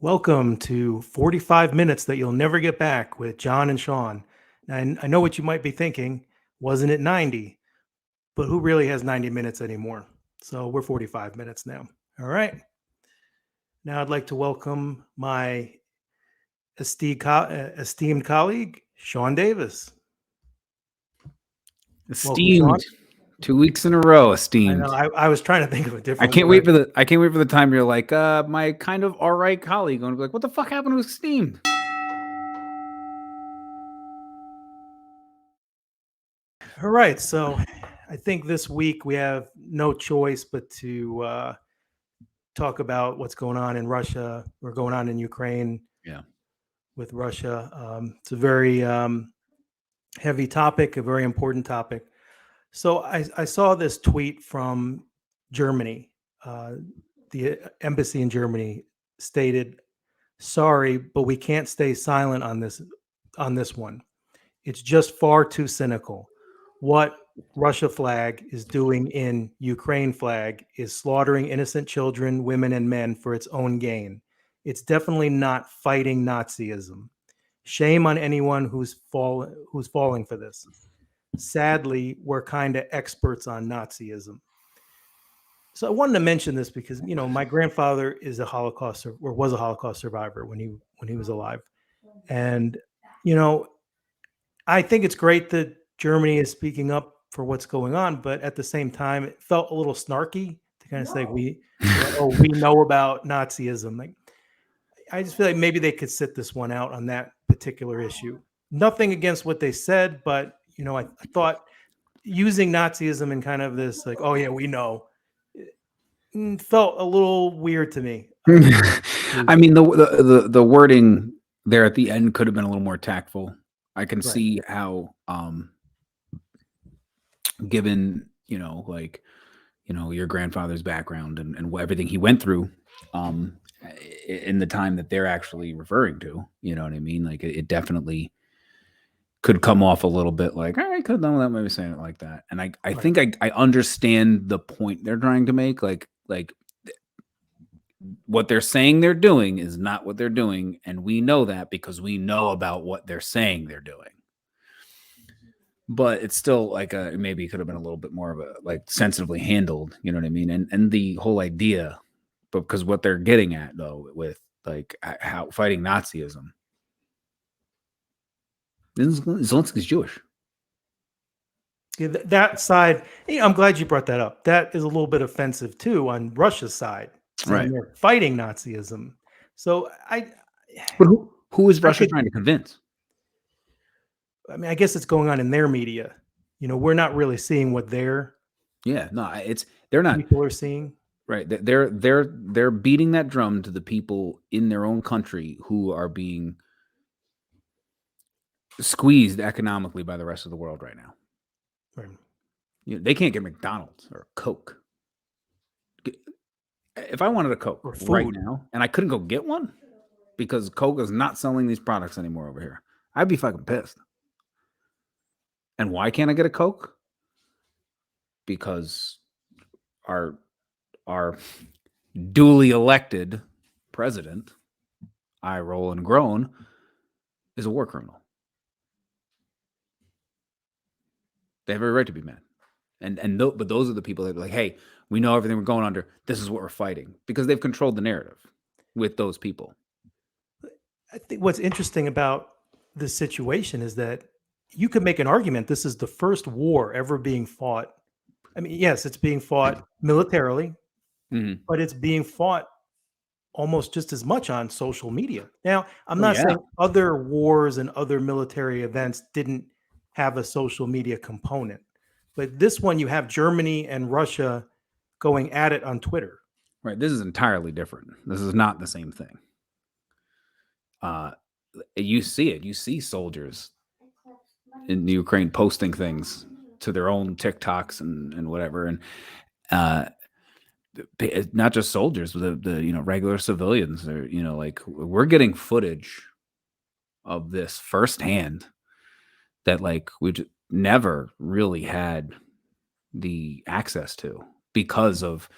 Welcome to 45 minutes that you'll never get back with John and Sean. And I know what you might be thinking. Wasn't it 90? But who really has 90 minutes anymore? So we're 45 minutes now. All right. Now I'd like to welcome my esteemed colleague, Sean Davis. Welcome, Sean. Esteemed. 2 weeks in a row, I esteemed. know. I was trying to think of a I different can't word. wait for the time you're like, my kind of all right colleague going to be like, what the fuck happened to esteemed? All right. So I think this week we have no choice but to talk about what's going on in Russia or going on in Ukraine. Yeah. With Russia. It's a very heavy topic, a very important topic. So I saw this tweet from Germany. The embassy in Germany stated, "Sorry, but we can't stay silent on this one. It's just far too cynical. What Russia flag is doing in Ukraine flag is slaughtering innocent children, women, and men for its own gain. It's definitely not fighting Nazism. Shame on anyone who's falling for this. Sadly, we're kind of experts on Nazism." So I wanted to mention this because my grandfather is a Holocaust or was a Holocaust survivor when he was alive, and I think it's great that Germany is speaking up for what's going on, but at the same time, it felt a little snarky to kind of say we know about Nazism. Like, I just feel like maybe they could sit this one out on that particular issue. Nothing against what they said, but I thought using Nazism in kind of this like, oh yeah, we know, felt a little weird to me. I mean, the wording there at the end could have been a little more tactful. I can see how, given, your grandfather's background and everything he went through, in the time that they're actually referring to, you know what I mean? Like it definitely could come off a little bit like, all right, could have done without maybe saying it like that. And I think I understand the point they're trying to make. Like what they're saying they're doing is not what they're doing. And we know that because we know about what they're saying they're doing. But it's still like maybe it could have been a little bit more of a like sensitively handled, you know what I mean? And the whole idea, but because what they're getting at though, with like how fighting Nazism, Zelensky's Jewish. Yeah, that side, I'm glad you brought that up. That is a little bit offensive too on Russia's side, saying they're fighting Nazism. So but who is Russia trying to convince? I mean, I guess it's going on in their media. We're not really seeing what they're they're not people are seeing. Right. They're beating that drum to the people in their own country who are being squeezed economically by the rest of the world right now. Right. They can't get McDonald's or Coke. If I wanted a Coke right now and I couldn't go get one because Coke is not selling these products anymore over here, I'd be fucking pissed. And why can't I get a Coke? Because our duly elected president, I roll and groan, is a war criminal. They have every right to be mad. But those are the people that are like, hey, we know everything we're going under. This is what we're fighting. Because they've controlled the narrative with those people. I think what's interesting about this situation is that you could make an argument this is the first war ever being fought. I mean, yes, it's being fought militarily, but it's being fought almost just as much on social media. Now, I'm not saying other wars and other military events didn't have a social media component, but this one you have Germany and Russia going at it on Twitter. Right. This is entirely different. This is not the same thing. You see it. You see soldiers in Ukraine posting things to their own TikToks and whatever. And not just soldiers, but the regular civilians. Or like we're getting footage of this firsthand that like we've never really had the access to because of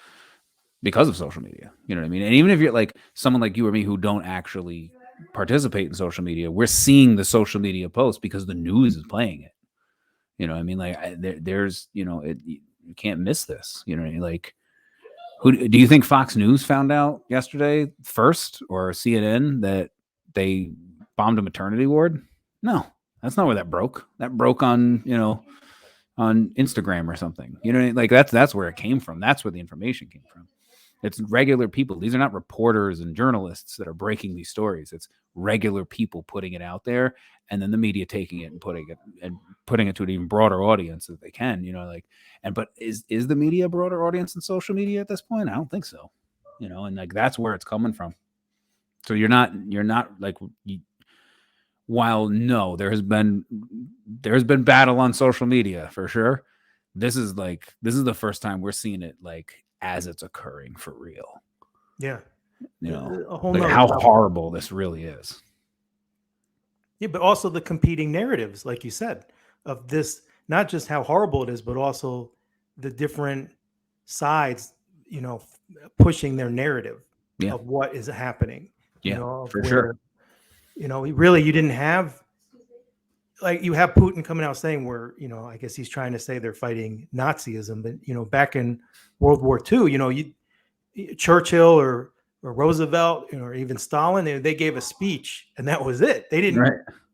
because of social media. You know what I mean? And even if you're like someone like you or me who don't actually participate in social media, we're seeing the social media posts because the news is playing it. You know what I mean? Like there's, you can't miss this. You know what I mean? Like, who do you think Fox News found out yesterday first, or CNN, that they bombed a maternity ward? No, that's not where that broke. That broke on, on Instagram or something. You know, like that's where it came from. That's where the information came from. It's regular people. These are not reporters and journalists that are breaking these stories. It's regular people putting it out there, and then the media taking it and putting it to an even broader audience that they can. But is the media a broader audience than social media at this point? I don't think so. And like that's where it's coming from. So you're not like, while no, there's been battle on social media for sure. This is the first time we're seeing it like as it's occurring for real. Yeah. A whole like how horrible this really is. Yeah, but also the competing narratives, like you said, of this, not just how horrible it is, but also the different sides, pushing their narrative of what is happening. For sure. You didn't have, like, you have Putin coming out saying where, I guess he's trying to say they're fighting Nazism, but, back in World War II, Churchill or Roosevelt, or even Stalin, they gave a speech and that was it. They didn't,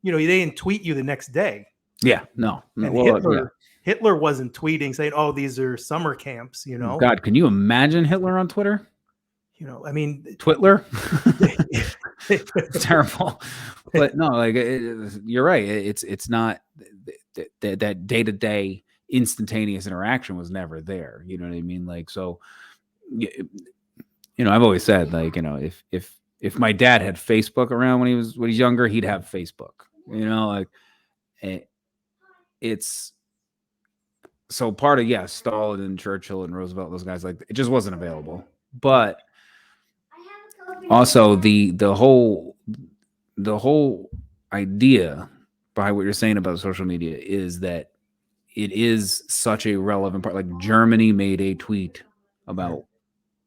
they didn't tweet you the next day. Yeah, no. And Hitler wasn't tweeting saying, "Oh, these are summer camps." God, can you imagine Hitler on Twitter? I mean, Twitler. It's terrible. But no, like you're right. It's not that day-to-day instantaneous interaction was never there. You know what I mean? Like, so, I've always said, like, if my dad had Facebook around when he's younger, he'd have Facebook. Like it's so part of Stalin and Churchill and Roosevelt, those guys, like, it just wasn't available. But also the whole idea behind what you're saying about social media is that it is such a relevant part. Like Germany made a tweet about,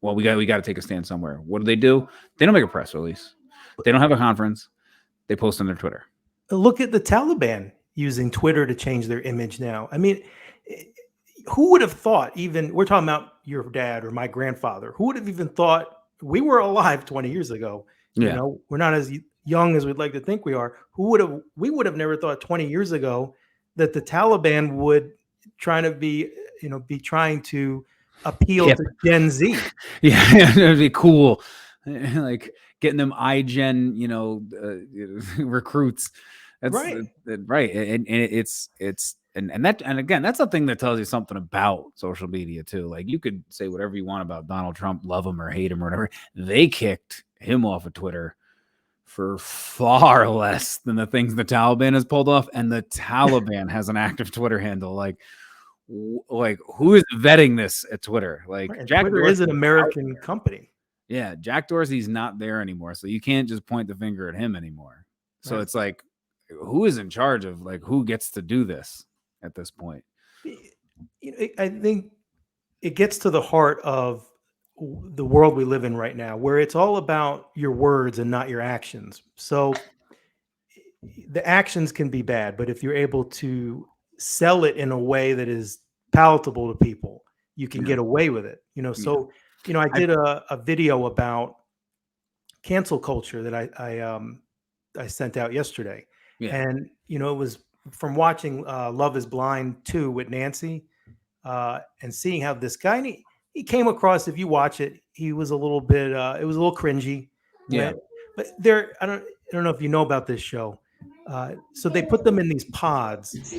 well, we got to take a stand somewhere. What do? They don't make a press release. They don't have a conference. They post on their Twitter. Look at the Taliban using Twitter to change their image now. I mean, who would have thought, even, we're talking about your dad or my grandfather, who would have even thought, we were alive 20 years ago. Yeah. We're not as young as we'd like to think we are. We would have never thought 20 years ago that the Taliban would be trying to appeal to Gen Z. Yeah, it'd be cool. Like getting them iGen, recruits. That's right. Right. And it's and again, that's a thing that tells you something about social media too. Like, you could say whatever you want about Donald Trump, love him or hate him or whatever. They kicked him off of Twitter for far less than the things the Taliban has pulled off. And the Taliban has an active Twitter handle. Like who is vetting this at Twitter? Like, Jack Twitter is an American company. Yeah, Jack Dorsey's not there anymore, so you can't just point the finger at him anymore. So it's like, who is in charge of, like, who gets to do this at this point? I think it gets to the heart of the world we live in right now, where it's all about your words and not your actions. So the actions can be bad, but if you're able to sell it in a way that is palatable to people, you can get away with it. So I did a video about cancel culture that I sent out yesterday. And it was from watching Love is Blind 2 with Nancy, and seeing how this guy, he came across, if you watch it, he was a little bit it was a little cringy. But I don't know if you know about this show. So they put them in these pods,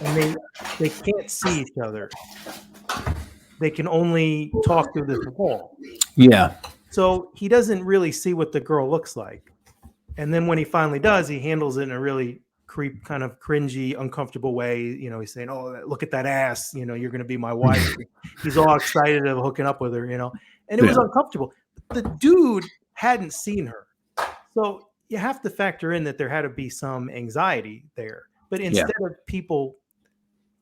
and they can't see each other. They can only talk through this wall. Yeah. So he doesn't really see what the girl looks like. And then when he finally does, he handles it in a really kind of cringy, uncomfortable way. He's saying, "Oh, look at that ass. You're going to be my wife." He's all excited of hooking up with her, and it was uncomfortable. The dude hadn't seen her. So you have to factor in that there had to be some anxiety there. But instead of people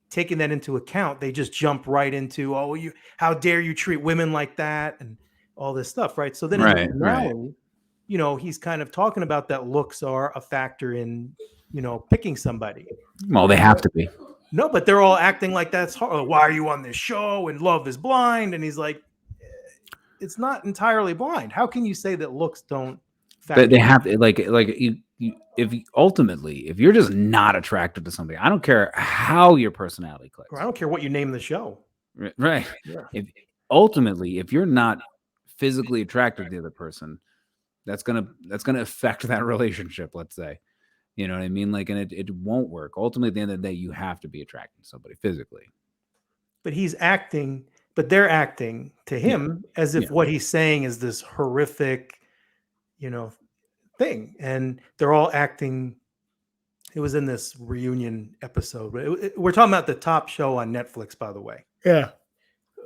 taking that into account, they just jump right into, "Oh, how dare you treat women like that?" And all this stuff, right? So then in the Right. finale, he's kind of talking about that looks are a factor in, picking somebody. Well, they have to be. No, but they're all acting like that's hard. Why are you on this show? And Love is Blind. And he's like, it's not entirely blind. How can you say that looks don't factor? But they have to, like ultimately, if you're just not attracted to somebody, I don't care how your personality clicks. Or I don't care what you name the show. Right. Yeah. If you're not physically attracted to the other person, that's gonna affect that relationship, let's say. You know what I mean? Like, and it won't work. Ultimately, at the end of the day, you have to be attracted to somebody physically. But they're acting to him as if what he's saying is this horrific, thing. And they're all acting. It was in this reunion episode. We're talking about the top show on Netflix, by the way. Yeah.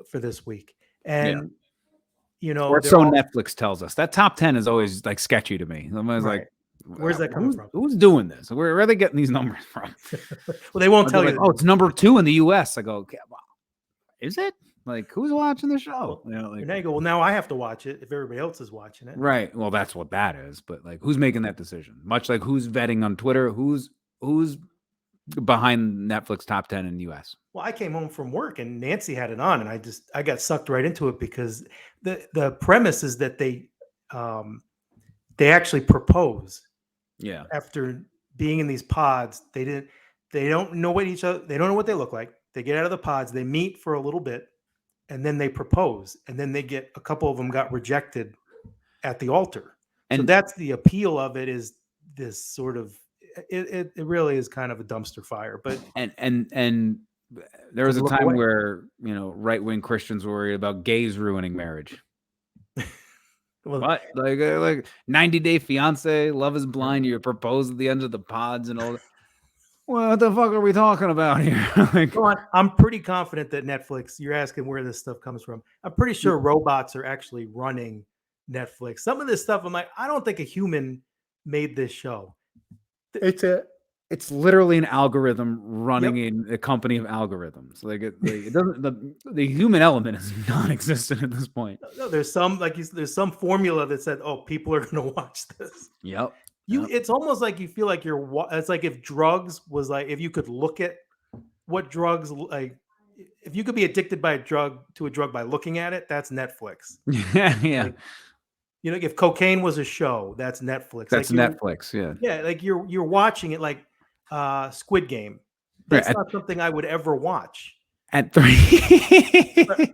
For this week. And, or so Netflix tells us. That top 10 is always like sketchy to me. I'm always like, where's that coming from? Who's doing this? Where are they getting these numbers from? Well, they won't tell you. Oh, it's number 2 in the US. I go, okay, well, is it? Like, who's watching the show? Well, and now you go, well, now I have to watch it if everybody else is watching it. Right. Well, that's what that is. But like, who's making that decision? Much like who's vetting on Twitter, who's behind Netflix top 10 in the US? Well, I came home from work and Nancy had it on, and I got sucked right into it because the premise is that they actually propose. Yeah. After being in these pods, they don't know what they don't know what they look like. They get out of the pods, they meet for a little bit, and then they propose, and then a couple of them got rejected at the altar. And so that's the appeal of it, is this sort of it really is kind of a dumpster fire. But and there was a time where right-wing Christians were worried about gays ruining marriage. Well, what? Like 90 Day Fiance, Love is Blind, you propose at the end of the pods and all that. What the fuck are we talking about here? I'm pretty confident that Netflix, you're asking where this stuff comes from. I'm pretty sure robots are actually running Netflix. Some of this stuff, I'm like, I don't think a human made this show. It's literally an algorithm running in a company of algorithms. Like it doesn't, the human element is non-existent at this point. No, there's some formula that said, oh, people are going to watch this. Yep. It's almost like you feel like it's like if drugs was like, if you could look at what drugs, like if you could be addicted by a drug by looking at it, that's Netflix. Yeah. Like, if cocaine was a show, that's Netflix. That's Netflix. Yeah. Yeah. Like you're watching it like Squid Game. That's not something I would ever watch. At 3.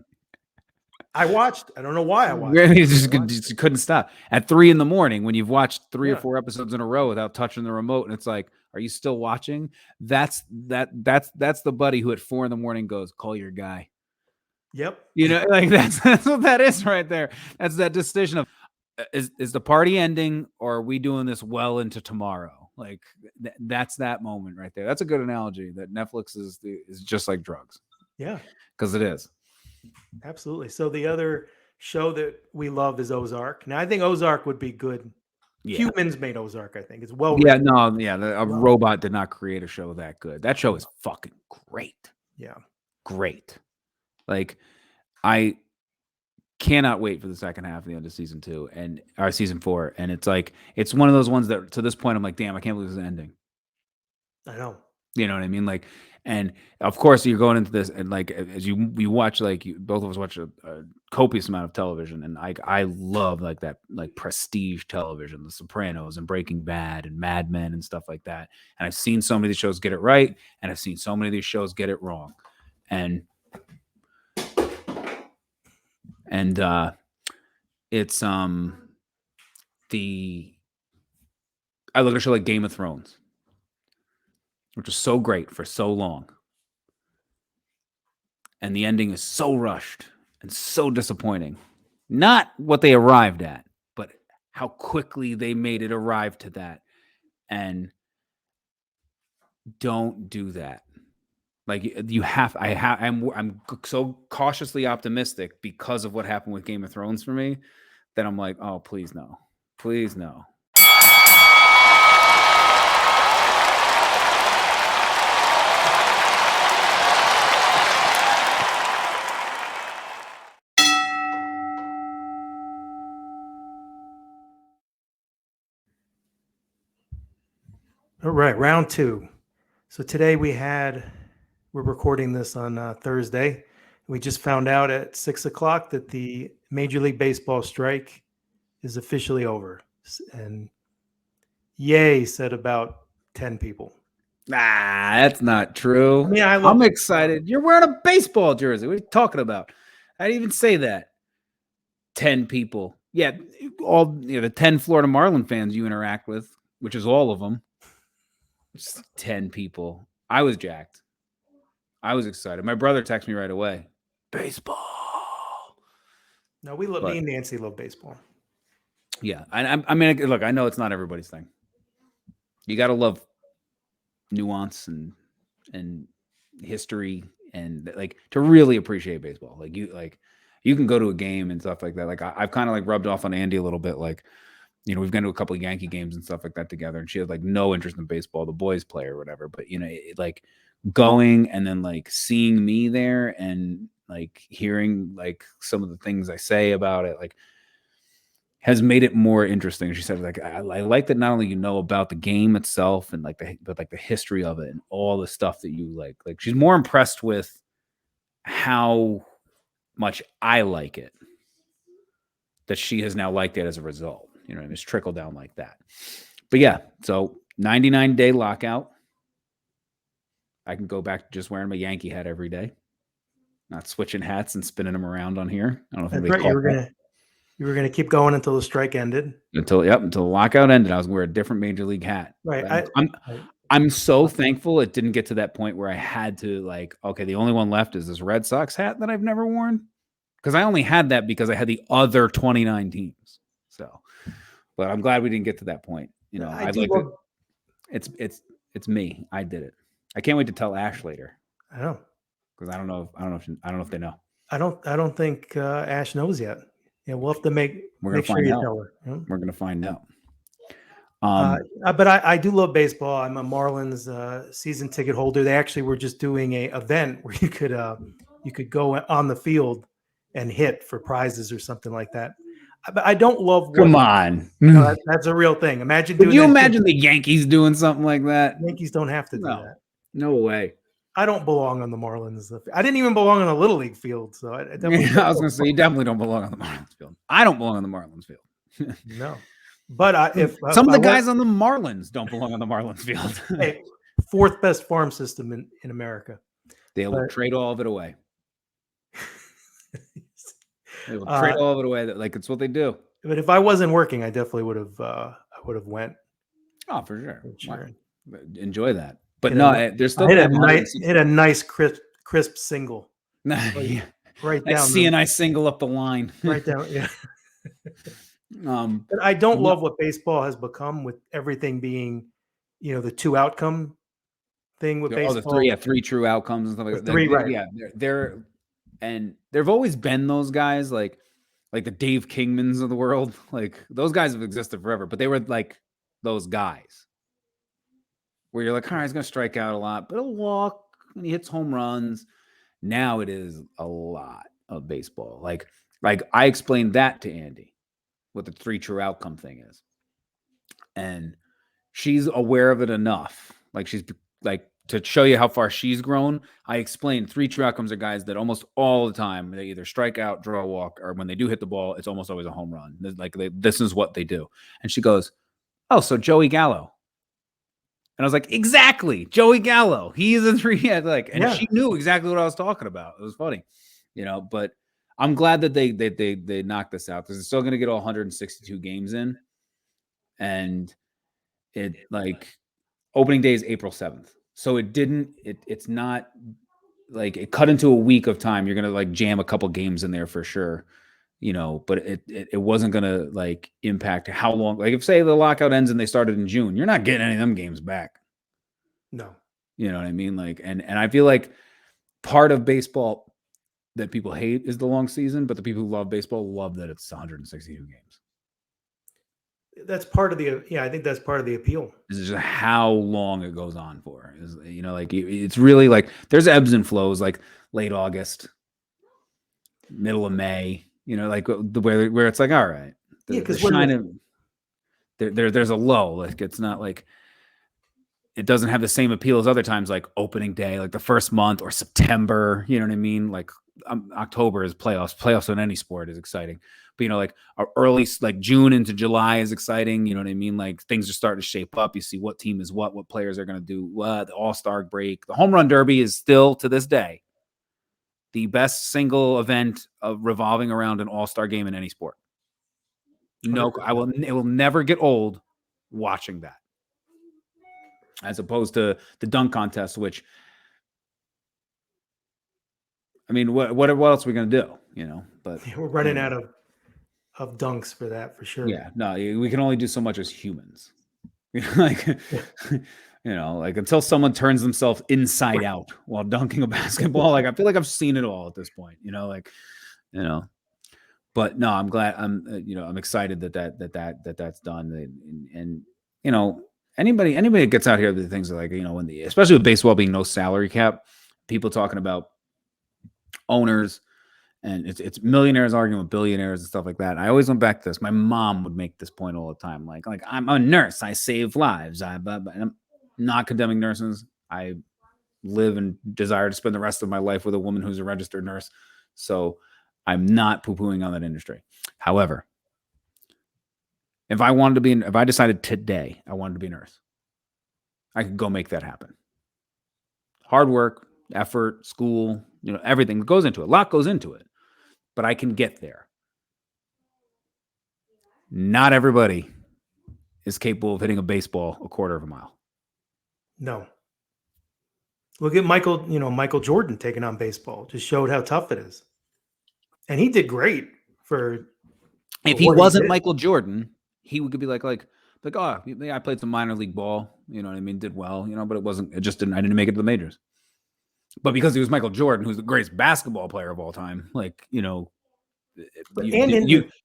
I watched. I don't know why I watched. You just couldn't stop. At 3 in the morning, when you've watched 3 or 4 episodes in a row without touching the remote, and it's like, are you still watching? That's the buddy who at 4 in the morning goes, call your guy. Yep. Like that's what that is right there. That's that decision of, is the party ending, or are we doing this well into tomorrow? Like that's that moment right there. That's a good analogy, that Netflix is just like drugs. Yeah. Because it is. Absolutely. So the other show that we love is Ozark. Now I think Ozark would be good. Yeah. Humans made Ozark, I think. It's well written. A robot did not create a show that good. That show is fucking great. Yeah. Great. Like, I cannot wait for the second half of the end of season 2 or season 4. And it's like, it's one of those ones that to this point I'm like, damn, I can't believe this is ending. I know. You know what I mean? Like, and of course you're going into this, and like, as we watch, like both of us watch a copious amount of television, and I love like that, like prestige television, The Sopranos and Breaking Bad and Mad Men and stuff like that. And I've seen so many of these shows get it right, and I've seen so many of these shows get it wrong. And it's I look at a show like Game of Thrones, which was so great for so long, and the ending is so rushed and so disappointing. Not what they arrived at, but how quickly they made it arrive to that. And don't do that. Like, I'm so cautiously optimistic because of what happened with Game of Thrones for me, that I'm like, oh, please no. Please no. All right, round two. So today we're recording this on Thursday. We just found out at 6 o'clock that the Major League Baseball strike is officially over. And yay, said about 10 people. Ah, that's not true. I mean, I love I'm baseball. excited. You're wearing a baseball jersey. What are you talking about? I didn't even say that. 10 people. Yeah, all the 10 Florida Marlin fans you interact with, which is all of them. Just 10 people. I was jacked. I was excited. My brother texted me right away. Baseball. No, me But and Nancy love baseball. yeah, I mean, look, I know it's not everybody's thing. You got to love nuance and history and like to really appreciate baseball. Like you can go to a game and stuff like that. Like I've kind of like rubbed off on Andy a little bit. Like, you know, we've gone to a couple of Yankee games and stuff like that together, and she had like no interest in baseball. The boys play or whatever, but you know, like going and then like seeing me there and like hearing like some of the things I say about it, like has made it more interesting. She said, like, I like that not only you know about the game itself and like but like the history of it and all the stuff that you like. Like she's more impressed with how much I like it that she has now liked it as a result. You know, it's trickled down like that. But yeah, so 99-day lockout. I can go back to just wearing my Yankee hat every day, not switching hats and spinning them around on here. I don't know if That's anybody right. You caught that. were gonna keep going until the strike ended. Until the lockout ended, I was wearing a different major league hat. Right. I'm so thankful it didn't get to that point where I had to like, okay, the only one left is this Red Sox hat that I've never worn. Because I only had that because I had the other 29 teams. So, but I'm glad we didn't get to that point. You know, I'd like to. It's me. I did it. I can't wait to tell Ash later. I know. Because I don't know if they know. I don't think Ash knows yet. Yeah, we'll have to make sure you tell her. Yeah. We're gonna find out. But I do love baseball. I'm a Marlins season ticket holder. They actually were just doing a event where you could go on the field and hit for prizes or something like that. But I don't love. Come on, no, that's a real thing. Imagine. Could you imagine the Yankees doing something like that? Yankees don't have to do that. No way. I don't belong on the Marlins. I didn't even belong on a little league field. So I was going to say you definitely don't belong on the Marlins field. I don't belong on the Marlins field. No, but if some of the guys on the Marlins don't belong on the Marlins field. Hey, fourth best farm system in America. They will trade all of it away. They will trade all of it away. Like it's what they do. But if I wasn't working, I definitely would have went. Oh, for sure. Enjoy that. But there's still hit a nice crisp single. Yeah. Right down. See a nice single up the line. Right down. Yeah. But I don't love what baseball has become with everything being, the two outcome thing with baseball. The three true outcomes and stuff like that. Right. Yeah, they're and there've always been those guys like the Dave Kingmans of the world. Like those guys have existed forever, but they were like those guys where you're like, all right, he's gonna strike out a lot, but he'll walk when he hits home runs. Now it is a lot of baseball. Like I explained that to Andy, what the three true outcome thing is. And she's aware of it enough. Like she's like to show you how far she's grown. I explained three true outcomes are guys that almost all the time they either strike out, draw a walk, or when they do hit the ball, it's almost always a home run. Like this is what they do. And she goes, "Oh, so Joey Gallo." And I was like, "Exactly, Joey Gallo. He's a three." She knew exactly what I was talking about. It was funny, But I'm glad that they knocked this out because it's still going to get all 162 games in, and it opening day is April 7th. So it's not like it cut into a week of time. You're going to jam a couple games in there for sure, but it wasn't going to impact how long. Like if say the lockout ends and they started in June, you're not getting any of them games back. No. You know what I mean? And I feel like part of baseball that people hate is the long season, but the people who love baseball love that it's 162 games. That's part of I think that's part of the appeal. Is just how long it goes on for. It's really there's ebbs and flows, like late August, middle of May. Where it's like, all right, because there's a low. Like it's not like it doesn't have the same appeal as other times, like opening day, like the first month, or September. You know what I mean? Like October is playoffs. Playoffs in any sport is exciting, but like early, like June into July is exciting. You know what I mean? Like things are starting to shape up. You see what team is what players are going to do what. The All-Star break, the Home Run Derby is still to this day the best single event of revolving around an All-Star game in any sport. No, 100%. it will never get old watching that. As opposed to the dunk contest, which, I mean, what else are we going to do? But We're running out of dunks for that, for sure. yeah, no, we can only do so much as humans. Like, like until someone turns themselves inside out while dunking a basketball, like I feel like I've seen it all at this point. But no, I'm glad. I'm excited that's done. And anybody that gets out here, the things like, especially with baseball being no salary cap, people talking about owners and it's millionaires arguing with billionaires and stuff like that. I always went back to this. My mom would make this point all the time. Like I'm a nurse. I save lives. And I'm not condemning nurses. I live and desire to spend the rest of my life with a woman who's a registered nurse. So I'm not poo-pooing on that industry. However, if I decided today I wanted to be a nurse, I could go make that happen. Hard work, effort, school, everything that goes into it. A lot goes into it, but I can get there. Not everybody is capable of hitting a baseball a quarter of a mile. No. Look at Michael Jordan taking on baseball. Just showed how tough it is. And he did great for if he wasn't Michael Jordan, he would be like, oh, yeah, I played some minor league ball, you know what I mean, did well, but I didn't make it to the majors. But because he was Michael Jordan, who's the greatest basketball player of all time, like, you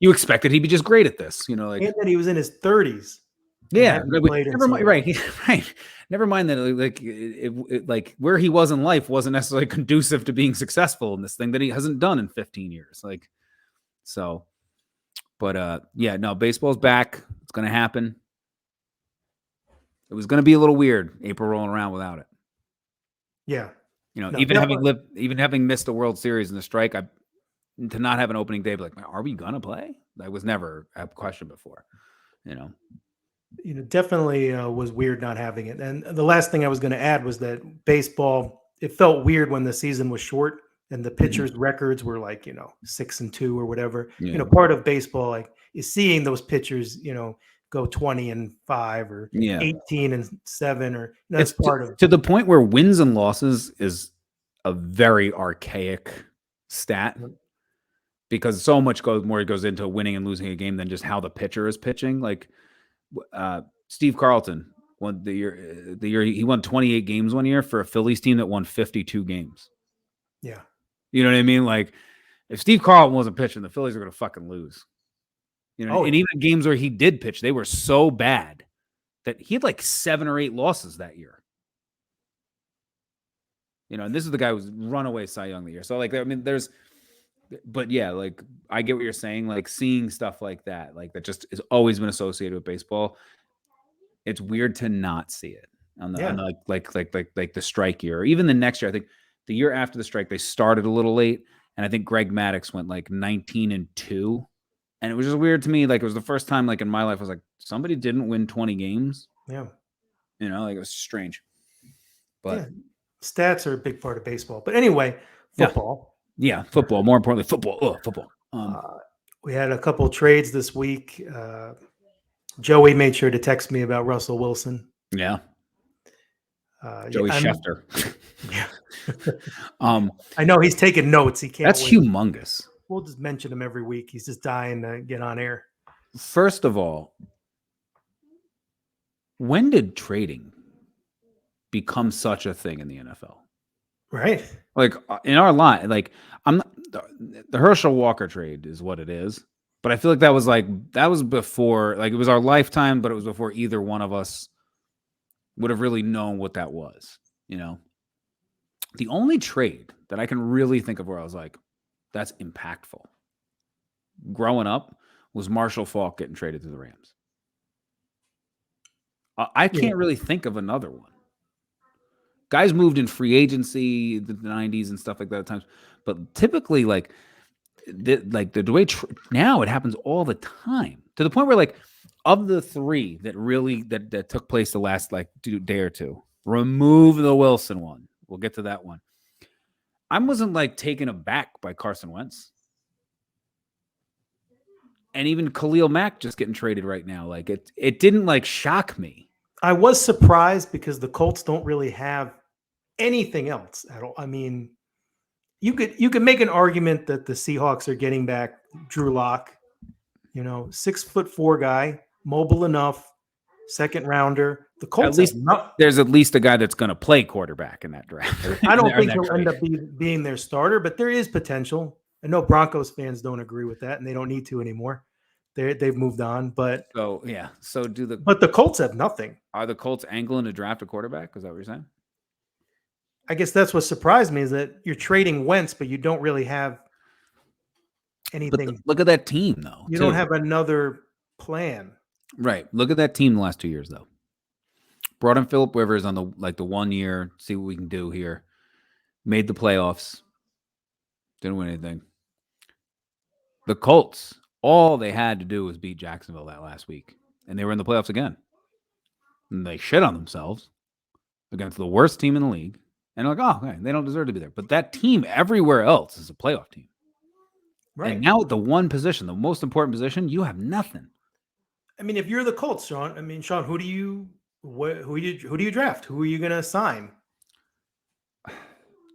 expected he'd be just great at this, and that he was in his 30s. Yeah, never mind. Right. Never mind that. Like where he was in life wasn't necessarily conducive to being successful in this thing that he hasn't done in 15 years. Yeah, no, baseball's back. It's gonna happen. It was gonna be a little weird, April rolling around without it. Yeah, even having missed the World Series and the strike, to not have an opening day, like, are we gonna play? That was never a question before. Definitely was weird not having it. And the last thing I was going to add was that baseball, it felt weird when the season was short and the pitchers' records were like, 6-2 or whatever. Yeah. Part of baseball, is seeing those pitchers, go 20-5 or 18-7, or that's part of to the point where wins and losses is a very archaic stat. Because so much more goes into winning and losing a game than just how the pitcher is pitching. Like Steve Carlton won the year he won 28 games one year for a Phillies team that won 52 games. Yeah. You know what I mean? Like if Steve Carlton wasn't pitching, the Phillies are going to fucking lose. And even games where he did pitch, they were so bad that he had like 7 or 8 losses that year. And this is the guy who's runaway Cy Young the year. So but yeah, like I get what you're saying. Like seeing stuff like that just has always been associated with baseball. It's weird to not see it on the strike year, or even the next year. I think the year after the strike, they started a little late, and I think Greg Maddux went like 19-2, and it was just weird to me. Like it was the first time, like in my life, I was like, somebody didn't win 20 games. Yeah, it was strange. But stats are a big part of baseball. But anyway, football. Yeah, football. More importantly, football. Football. We had a couple trades this week. Joey made sure to text me about Russell Wilson. Yeah. Joey Schefter. Yeah. I know he's taking notes. He can't. That's wait. Humongous. We'll just mention him every week. He's just dying to get on air. First of all, when did trading become such a thing in the NFL? Right. Like in our line, like the Herschel Walker trade is what it is. But I feel like that was before, like it was our lifetime, but it was before either one of us would have really known what that was. The only trade that I can really think of where I was like, that's impactful growing up was Marshall Faulk getting traded to the Rams. I can't really think of another one. Guys moved in free agency, the 90s and stuff like that at times. But typically, like the way now it happens all the time, to the point where, like, of the three that really that took place the last like day or two, remove the Wilson one. We'll get to that one. I wasn't like taken aback by Carson Wentz. And even Khalil Mack just getting traded right now. Like it didn't like shock me. I was surprised because the Colts don't really have anything else at all. I mean, you could make an argument that the Seahawks are getting back Drew Lock, 6'4" guy, mobile enough, second rounder. The Colts, at least there's at least a guy that's going to play quarterback in that draft. I don't think he'll end up being their starter, but there is potential. I know Broncos fans don't agree with that, and they don't need to anymore. They've moved on, but so but the Colts have nothing. Are the Colts angling to draft a quarterback? Is that what you're saying? I guess that's what surprised me, is that you're trading Wentz, but you don't really have anything. But look at that team, though. You don't have another plan. Right. Look at that team the last 2 years, though. Brought in Phillip Rivers on the 1 year, see what we can do here. Made the playoffs. Didn't win anything. The Colts, all they had to do was beat Jacksonville that last week, and they were in the playoffs again. And they shit on themselves against the worst team in the league. And they're like, oh, okay, they don't deserve to be there. But that team everywhere else is a playoff team. Right. And now at the one position, the most important position, you have nothing. I mean, if you're the Colts, Sean, who do you draft? Who are you going to sign?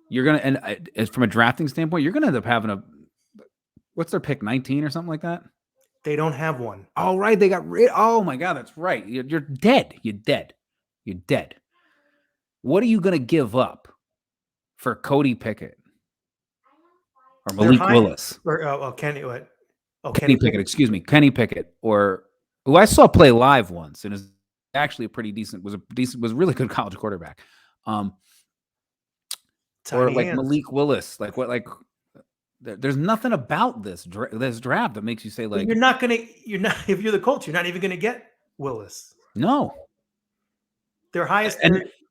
You're going to, and from a drafting standpoint, you're going to end up having what's their pick, 19 or something like that? They don't have one. Oh, right. They got rid. Oh, my God. That's right. You're dead. You're dead. You're dead. What are you going to give up for Cody Pickett or Malik Willis? Or Kenny, what? Oh, Kenny Pickett. Excuse me. Kenny Pickett, or who I saw play live once and is actually was a really good college quarterback. Or like Malik Willis. Like what? Like there's nothing about this draft that makes you say, like, if you're the Colts, you're not even going to get Willis. No. Their highest,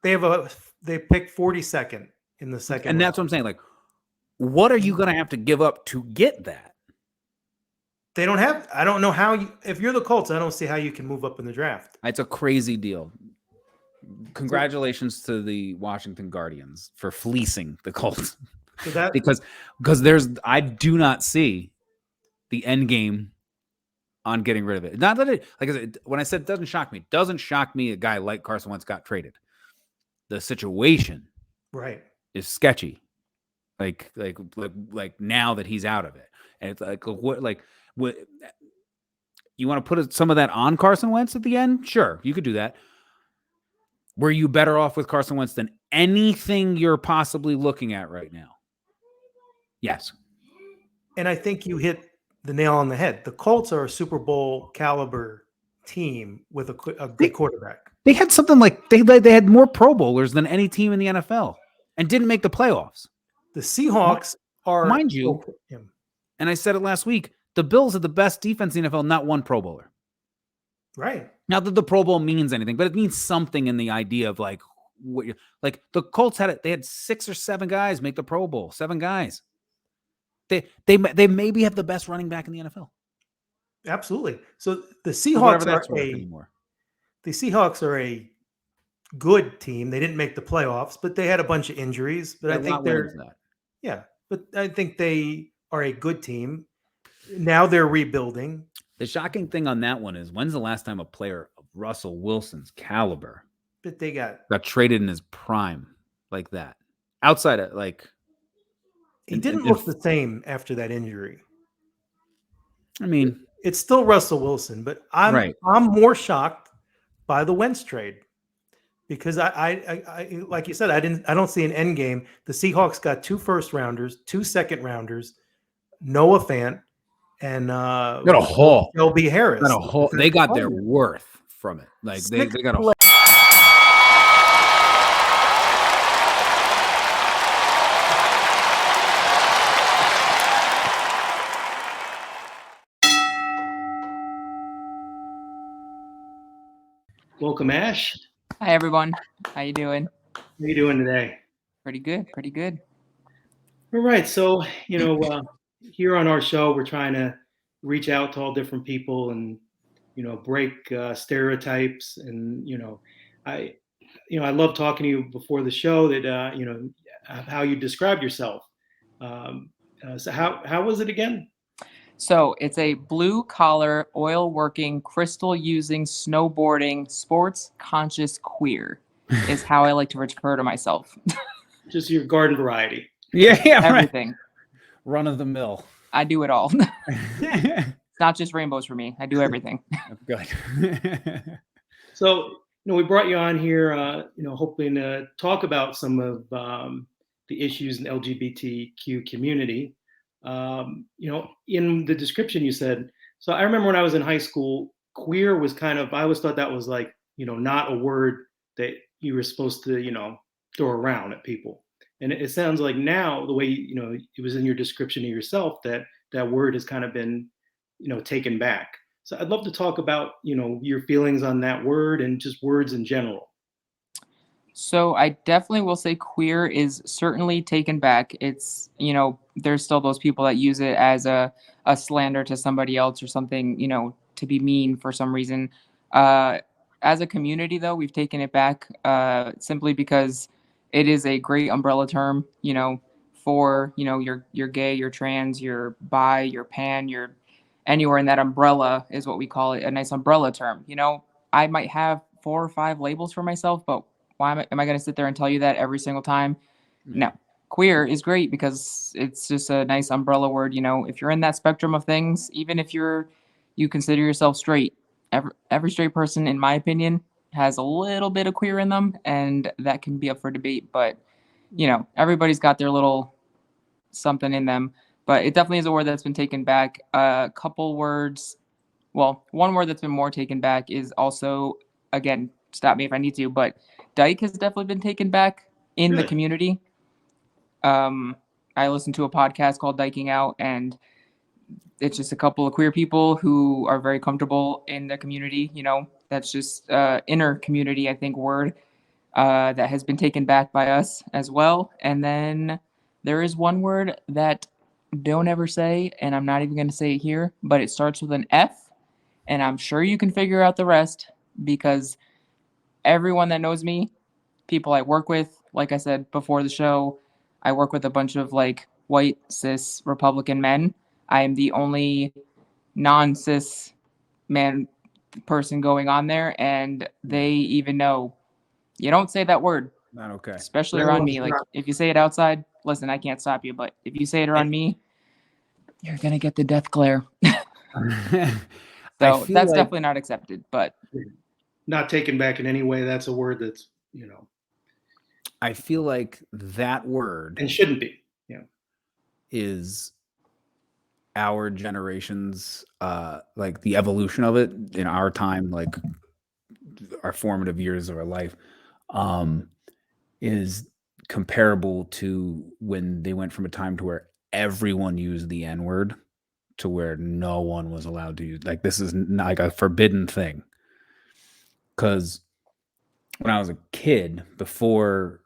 they picked 42nd in the second. And that's what I'm saying. Like, what are you going to have to give up to get that? They don't have. I don't know how if you're the Colts, I don't see how you can move up in the draft. It's a crazy deal. Congratulations to the Washington Guardians for fleecing the Colts. So because I do not see the end game on getting rid of it. Not that it, like I said, when I said it doesn't shock me, a guy like Carson Wentz got traded. The situation, right, is sketchy. Like now that he's out of it, and it's what you want to put some of that on Carson Wentz at the end? Sure, you could do that. Were you better off with Carson Wentz than anything you're possibly looking at right now? Yes. And I think you hit the nail on the head. The Colts are a Super Bowl caliber team with a good quarterback. They had something like they had more Pro Bowlers than any team in the NFL and didn't make the playoffs. The Seahawks are, mind you, and I said it last week, the Bills are the best defense in the NFL, not one Pro Bowler. Right. Not that the Pro Bowl means anything, but it means something in the idea of like the Colts they had 6 or 7 guys make the Pro Bowl. 7 guys. They maybe have the best running back in the NFL. Absolutely. So the Seahawks are a good team. They didn't make the playoffs, but they had a bunch of injuries. But I think but I think they are a good team. Now they're rebuilding. The shocking thing on that one is, when's the last time a player of Russell Wilson's caliber they got traded in his prime like that? Outside of he didn't look the same after that injury. I mean, it's still Russell Wilson, but I'm more shocked by the Wentz trade because I like you said, I don't see an end game. The Seahawks got 2 first rounders, 2 second rounders, Noah Fant, and got a haul. LB Harris. Got a haul. They got their worth from it. Like they got a haul. Welcome, Ash. Hi, everyone. How you doing? How you doing today? Pretty good, pretty good. All right. So, here on our show, we're trying to reach out to all different people and, break stereotypes. And, I, I love talking to you before the show that, how you described yourself. So how was it again? So it's a blue collar, oil working, crystal using, snowboarding, sports conscious queer is how I like to refer to myself. Just your garden variety. Yeah, right. Everything. Run of the mill. I do it all. It's not just rainbows for me. I do everything. Good. So, we brought you on here, hoping to talk about some of the issues in the LGBTQ community. In the description you said, so I remember when I was in high school, queer was kind of, I always thought that was like, not a word that you were supposed to, throw around at people. And it sounds like now the way, it was in your description of yourself that that word has kind of been, taken back. So I'd love to talk about, your feelings on that word and just words in general. So I definitely will say queer is certainly taken back. It's, there's still those people that use it as a slander to somebody else or something, to be mean for some reason. As a community, though, we've taken it back simply because it is a great umbrella term, for, you're gay, you're trans, you're bi, you're pan, you're anywhere in that umbrella is what we call it, a nice umbrella term. I might have 4 or 5 labels for myself, but why am I going to sit there and tell you that every single time? No. Queer is great because it's just a nice umbrella word. If you're in that spectrum of things, even if you consider yourself straight, every straight person, in my opinion, has a little bit of queer in them, and that can be up for debate. But everybody's got their little something in them. But it definitely is a word that's been taken back. A couple words, well, one word that's been more taken back is also, again, stop me if I need to, but dyke has definitely been taken back in the community. I listened to a podcast called Diking Out, and it's just a couple of queer people who are very comfortable in the community. That's just inner community, I think, word that has been taken back by us as well. And then there is one word that don't ever say, and I'm not even going to say it here, but it starts with an F, and I'm sure you can figure out the rest because everyone that knows me, people I work with, like I said before the show, I work with a bunch of like white cis Republican men. I am the only non-cis man person going on there, and they even know you don't say that word. Not okay. Especially around me. Like if you say it outside, listen, I can't stop you, but if you say it around me, you're gonna get the death glare. So that's definitely not accepted, but not taken back in any way. That's a word that's, I feel like that word and shouldn't be, is our generation's like the evolution of it in our time, like our formative years of our life, is comparable to when they went from a time to where everyone used the N-word to where no one was allowed to use. Like this is not like a forbidden thing. Because when I was a kid, before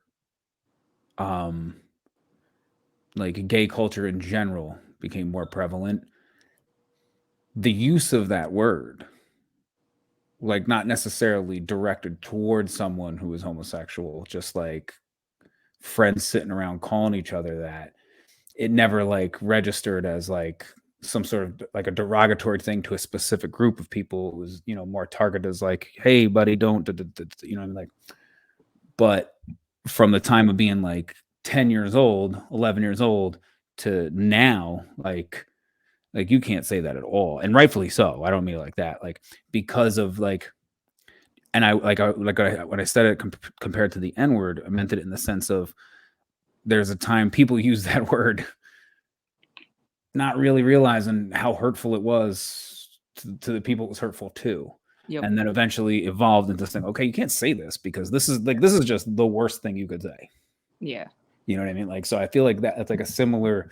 like gay culture in general became more prevalent, the use of that word, like not necessarily directed towards someone who is homosexual, just like friends sitting around calling each other that, it never like registered as like some sort of like a derogatory thing to a specific group of people. It was, more targeted as like, hey buddy, don't, like, but from the time of being like 10 years old, 11 years old to now, like you can't say that at all. And rightfully so. I don't mean it like that. Like, because of like, and when I said it compared to the N word, I meant it in the sense of there's a time people use that word not really realizing how hurtful it was to the people it was hurtful to. Yep. And then eventually evolved into saying, okay, you can't say this because this is just the worst thing you could say. Yeah. You know what I mean? Like, so I feel like that's like a similar,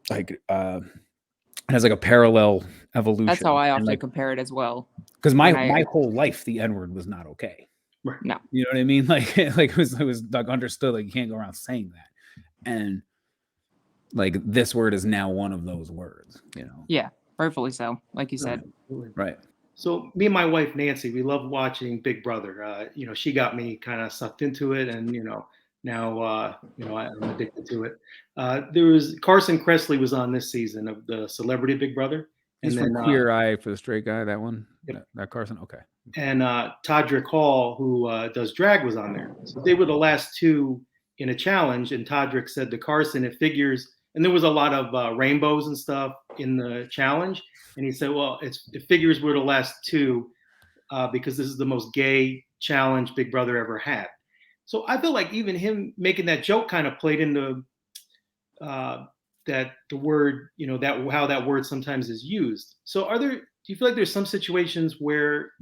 like, has like a parallel evolution. That's how I often compare it as well. Because my whole life, the N-word was not okay. Right. No. You know what I mean? Like it was like understood, like you can't go around saying that. And like this word is now one of those words, you know? Yeah, rightfully so, like you said. Absolutely. Right. So me and my wife Nancy, we love watching Big Brother. She got me kind of sucked into it, and now I'm addicted to it. There was Carson Kressley was on this season of the Celebrity Big Brother, He's and from then Queer Eye for the Straight Guy. That one, Yep. that Carson. Okay. and Todrick Hall, who does drag, was on there. So they were the last two in a challenge, and Todrick said to Carson, "It figures." And there was a lot of rainbows and stuff in the challenge, and he said, "Well, it figures we're the last two because this is the most gay challenge Big Brother ever had." So I feel like even him making that joke kind of played into that the word, that how that word sometimes is used. So do you feel like there's some situations where,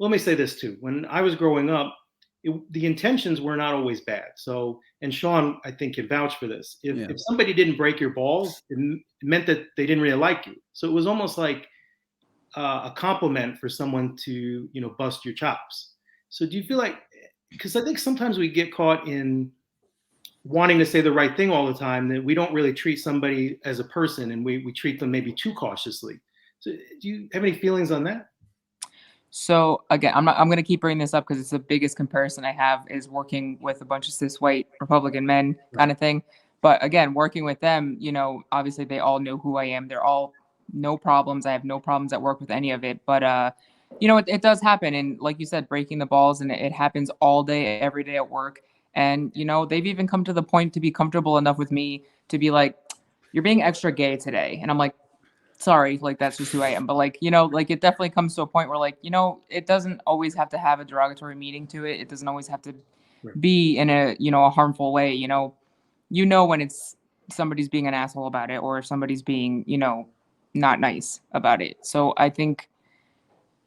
let me say this too. When I was growing up, the intentions were not always bad. So, and Sean, I think, can vouch for this. If somebody didn't break your balls, it meant that they didn't really like you. So it was almost like a compliment for someone to, bust your chops. So do you feel like, because I think sometimes we get caught in wanting to say the right thing all the time, that we don't really treat somebody as a person, and we treat them maybe too cautiously. So do you have any feelings on that? So again, I'm going to keep bringing this up because it's the biggest comparison I have is working with a bunch of cis white Republican men kind of thing. But again, working with them, obviously they all know who I am. They're all no problems. I have no problems at work with any of it. But it does happen. And like you said, breaking the balls, and it happens all day, every day at work. And they've even come to the point to be comfortable enough with me to be like, "You're being extra gay today," and I'm like, sorry, like that's just who I am. But like, like it definitely comes to a point where like, it doesn't always have to have a derogatory meaning to it. It doesn't always have to be in a harmful way. When it's somebody's being an asshole about it, or if somebody's being, not nice about it. So I think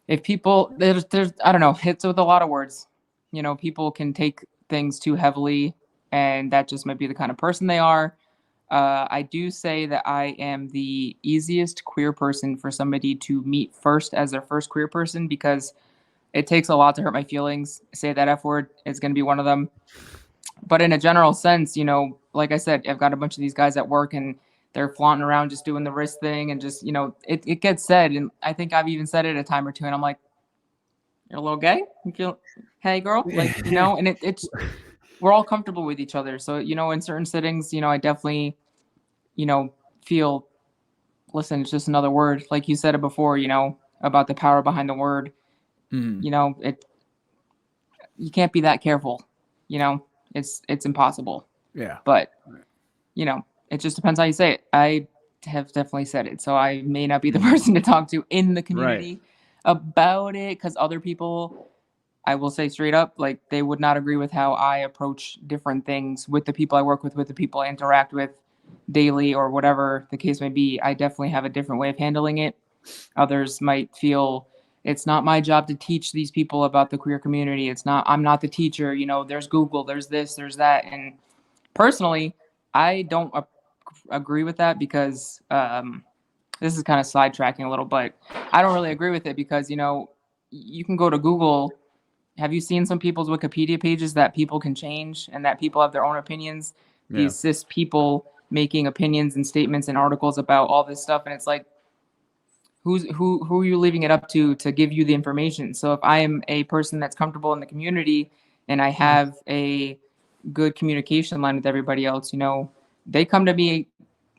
if people there's I don't know, it's with a lot of words. People can take things too heavily, and that just might be the kind of person they are. I do say that I am the easiest queer person for somebody to meet first as their first queer person, because it takes a lot to hurt my feelings. Say that F word is going to be one of them. But in a general sense, like I said, I've got a bunch of these guys at work, and they're flaunting around just doing the wrist thing, and just, it gets said. And I think I've even said it a time or two, and I'm like, "You're a little gay? You feel, hey girl," like, and it's, we're all comfortable with each other. So, in certain settings, I definitely, feel, listen, it's just another word. Like you said it before, about the power behind the word. Mm. You can't be that careful. It's impossible. Yeah. But, it just depends how you say it. I have definitely said it, so I may not be the person to talk to in the community about it, because other people, I will say straight up, like they would not agree with how I approach different things with the people I work with the people I interact with daily, or whatever the case may be. I definitely have a different way of handling it. Others might feel it's not my job to teach these people about the queer community. I'm not the teacher. There's Google, there's this, there's that. And personally, I don't agree with that, because this is kind of sidetracking a little, but I don't really agree with it, because, you can go to Google. Have you seen some people's Wikipedia pages that people can change, and that people have their own opinions? Yeah. These cis people making opinions and statements and articles about all this stuff. And it's like, who are you leaving it up to give you the information? So if I am a person that's comfortable in the community, and I have a good communication line with everybody else, they come to me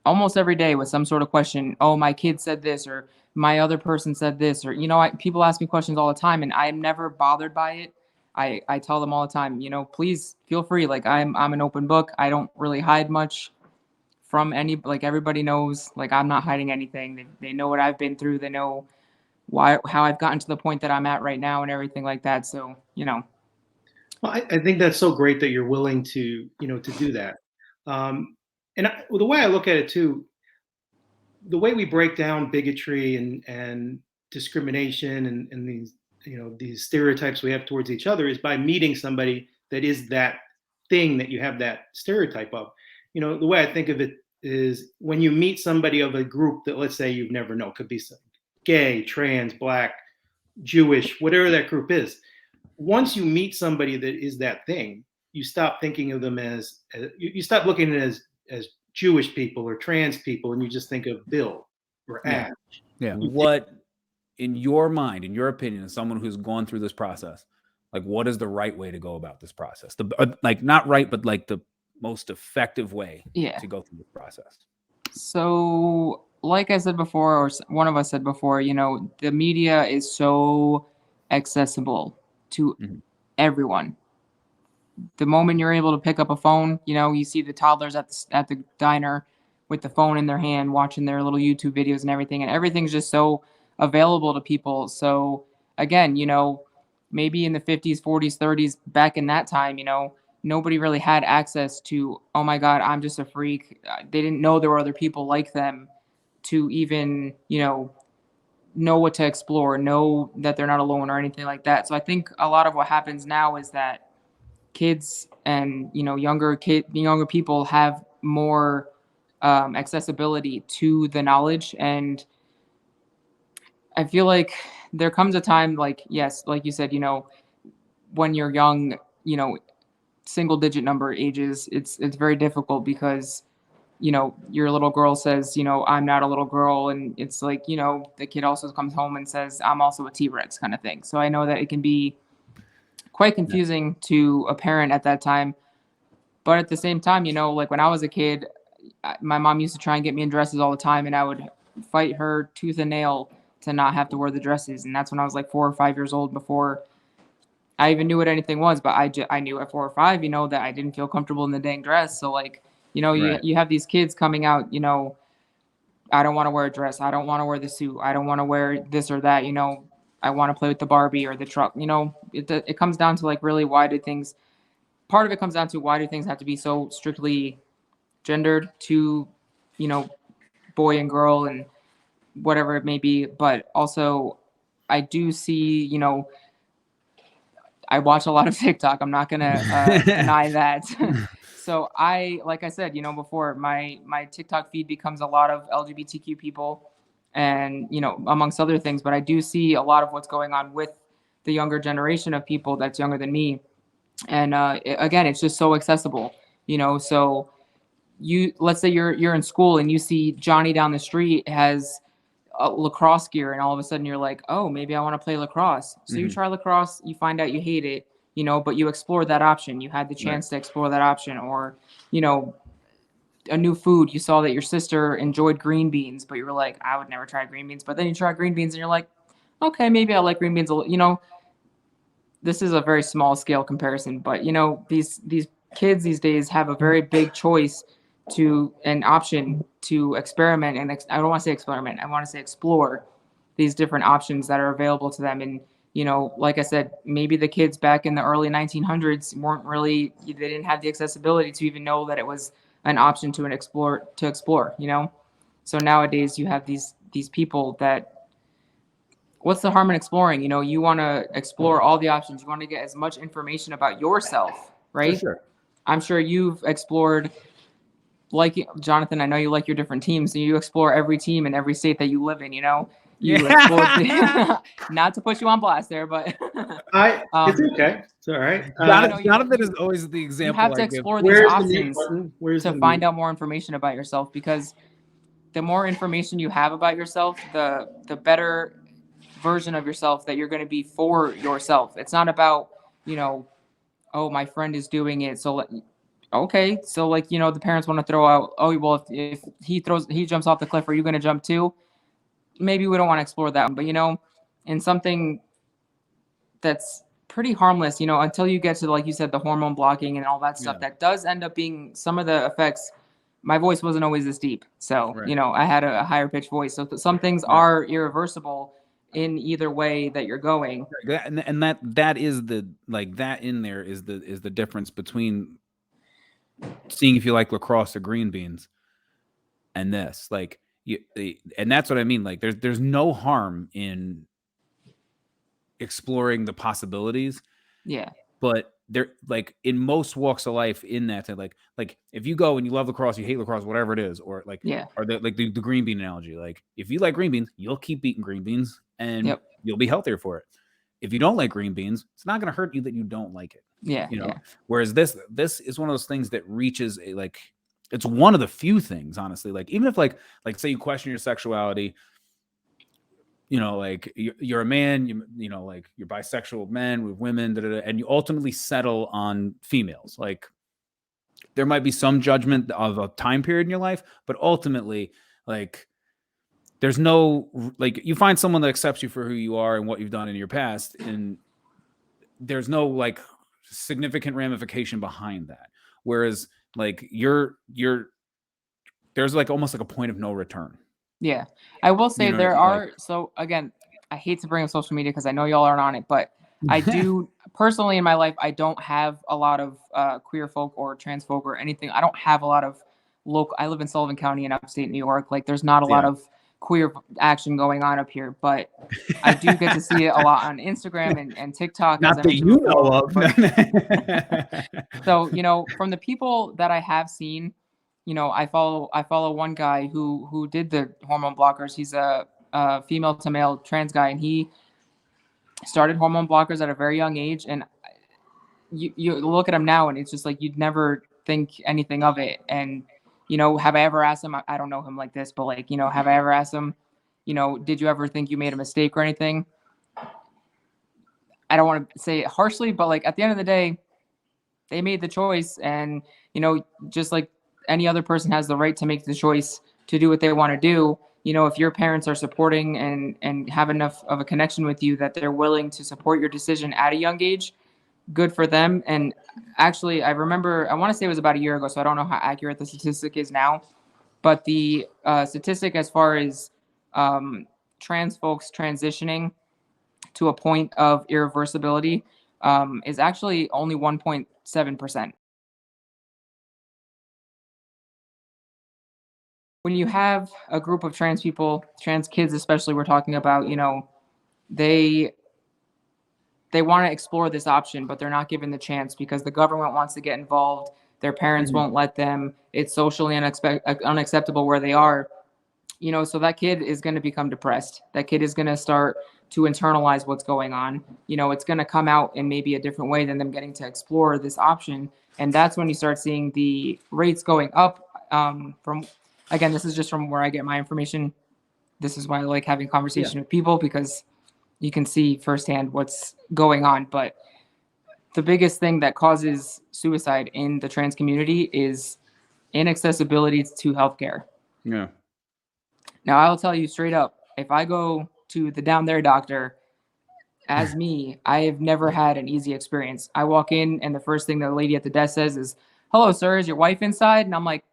almost every day with some sort of question. "Oh, my kid said this," or "my other person said this," or, people ask me questions all the time, and I'm never bothered by it. I tell them all the time, please feel free. Like I'm an open book. I don't really hide much from like everybody knows, like I'm not hiding anything. They know what I've been through. They know how I've gotten to the point that I'm at right now, and everything like that. So, Well, I think that's so great that you're willing to, to do that. Well, the way I look at it too, the way we break down bigotry and discrimination and these, these stereotypes we have towards each other, is by meeting somebody that is that thing that you have that stereotype of. The way I think of it is when you meet somebody of a group that, let's say, you've never known, could be gay, trans, black, Jewish, whatever that group is. once you meet somebody that is that thing, you stop thinking of them as you stop looking at it as Jewish people or trans people, and you just think of Bill or Yeah. Ash. Yeah. What, in your mind, in your opinion, as someone who's gone through this process, like, what is the right way to go about this process? Like, not right, but like the most effective way Yeah. to go through this process. So, like I said before, or one of us said before, the media is so accessible to Mhm. everyone. The moment you're able to pick up a phone, you see the toddlers at the diner with the phone in their hand, watching their little YouTube videos and everything's just so available to people. So again, maybe in the 50s, 40s, 30s, back in that time, nobody really had access to, oh my God, I'm just a freak. They didn't know there were other people like them to even, know what to explore, know that they're not alone or anything like that. So I think a lot of what happens now is that kids and younger people have more accessibility to the knowledge, and I feel like there comes a time, like, yes, like you said, when you're young, single digit number ages, it's very difficult because your little girl says, I'm not a little girl, and it's like, the kid also comes home and says, I'm also a T-Rex, kind of thing. So I know that it can be quite confusing to a parent at that time. But at the same time, like when I was a kid, my mom used to try and get me in dresses all the time, and I would fight her tooth and nail to not have to wear the dresses. And that's when I was like 4 or 5 years old, before I even knew what anything was. But I knew at 4 or 5, that I didn't feel comfortable in the dang dress. So like, Right. you have these kids coming out, I don't want to wear a dress. I don't want to wear the suit. I don't want to wear this or that. I want to play with the Barbie or the truck. It comes down to like, really, part of it comes down to, why do things have to be so strictly gendered to, boy and girl and whatever it may be. But also, I do see, I watch a lot of TikTok. I'm not gonna deny that. So like I said, before, my TikTok feed becomes a lot of LGBTQ people, and amongst other things. But I do see a lot of what's going on with the younger generation of people that's younger than me, and again, it's just so accessible. So let's say you're in school and you see Johnny down the street has lacrosse gear, and all of a sudden you're like, oh, maybe I want to play lacrosse. So you try lacrosse, you find out you hate it, but you explore that option. You had the chance to explore that option. Or a new food, you saw that your sister enjoyed green beans, but you were like, I would never try green beans. But then you try green beans and you're like, okay, maybe I like green beans a little. This is a very small scale comparison, but these kids these days have a very big choice to an option to experiment, and I don't want to say experiment, I want to say explore these different options that are available to them. And like I said, maybe the kids back in the early 1900s they didn't have the accessibility to even know that it was an option to explore. So nowadays you have these people that, what's the harm in exploring? You want to explore all the options. You want to get as much information about yourself, right? For sure. I'm sure you've explored, like Jonathan, I know you like your different teams. So you explore every team in every state that you live in, you explored not to put you on blast there, but It's okay. It's all right. Jonathan is always the example. You have to I give. explore these Where's the mute options button? Where's to the find mute? out more information about yourself, because the more information you have about yourself, the better version of yourself that you're going to be for yourself. It's not about, oh, my friend is doing it, so okay. So like, the parents want to throw out, oh, well, if he jumps off the cliff, are you going to jump too? Maybe we don't want to explore that one, but in something that's pretty harmless, until you get to, like you said, the hormone blocking and all that stuff, that does end up being some of the effects. My voice wasn't always this deep, so Right. I had a higher pitched voice. So some things are irreversible in either way that you're going. And that is the, like, that in there is the difference between seeing if you like lacrosse or green beans and this. Like, and that's what I mean. Like, there's no harm in exploring the possibilities. Yeah. But they're, like, in most walks of life, in that, like if you go and you love lacrosse, you hate lacrosse, whatever it is, or like, or the green bean analogy, like, if you like green beans, you'll keep eating green beans and you'll be healthier for it. if you don't like green beans, it's not going to hurt you that you don't like it. Yeah. You know, Yeah. whereas this is one of those things that reaches like, it's one of the few things, honestly, like even if like say you question your sexuality, you know, like you're a man, you know, like you're bisexual men with women, and you ultimately settle on females. Like there might be some judgment of a time period in your life, but ultimately, like there's no, like you find someone that accepts you for who you are and what you've done in your past, and there's no like significant ramification behind that. Whereas like there's like almost like a point of no return. Yeah. I will say You know, there like- are, so again, I hate to bring up social media because I know y'all aren't on it, but I do personally in my life, I don't have a lot of queer folk or trans folk or anything. I don't have a lot of local, I live in Sullivan County in upstate New York. Like there's not a lot Yeah. of queer action going on up here, but I do get to see it a lot on Instagram and TikTok. as I Not that mentioned you before, know of. but- So, you know, from the people that I have seen, you know, I follow one guy who did the hormone blockers. He's a female to male trans guy, and he started hormone blockers at a very young age. And you look at him now, and it's just like you'd never think anything of it. And you know, have I ever asked him? I don't know him like this, but like, you know, have I ever asked him, you know, did you ever think you made a mistake or anything? I don't want to say it harshly, but like at the end of the day, they made the choice, and you know, just like any other person has the right to make the choice to do what they want to do. You know, if your parents are supporting and have enough of a connection with you that they're willing to support your decision at a young age, good for them. And actually, I remember, I want to say it was about a year ago, so I don't know how accurate the statistic is now, but the statistic as far as trans folks transitioning to a point of irreversibility is actually only 1.7%. When you have a group of trans people, trans kids especially, we're talking about, you know, they want to explore this option, but they're not given the chance because the government wants to get involved. Their parents won't let them. It's socially unacceptable where they are. You know, so that kid is going to become depressed. That kid is going to start to internalize what's going on. You know, it's going to come out in maybe a different way than them getting to explore this option. And that's when you start seeing the rates going up. From, again, this is just from where I get my information. This is why I like having conversation with people, because you can see firsthand what's going on. But the biggest thing that causes suicide in the trans community is inaccessibility to healthcare. Yeah. Now, I'll tell you straight up, if I go to the down there doctor as me, I have never had an easy experience. I walk in and the first thing the lady at the desk says is, "Hello, sir, is your wife inside?" And I'm like,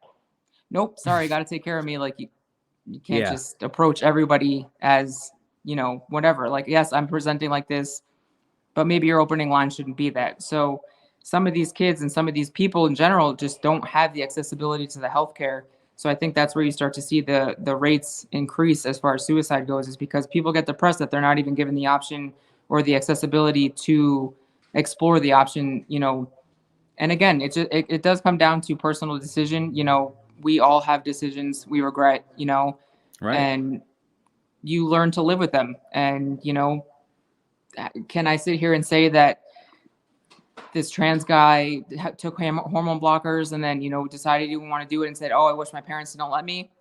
"Nope, sorry, got to take care of me." Like you can't just approach everybody as, you know, whatever. Like, yes, I'm presenting like this, but maybe your opening line shouldn't be that. So some of these kids and some of these people in general just don't have the accessibility to the healthcare. So I think that's where you start to see the rates increase as far as suicide goes, is because people get depressed that they're not even given the option or the accessibility to explore the option, you know. And again, it does come down to personal decision. You know, we all have decisions we regret, you know, Right. and you learn to live with them. And, you know, can I sit here and say that this trans guy took hormone blockers and then, you know, decided he didn't want to do it and said, "Oh, I wish my parents didn't let me"?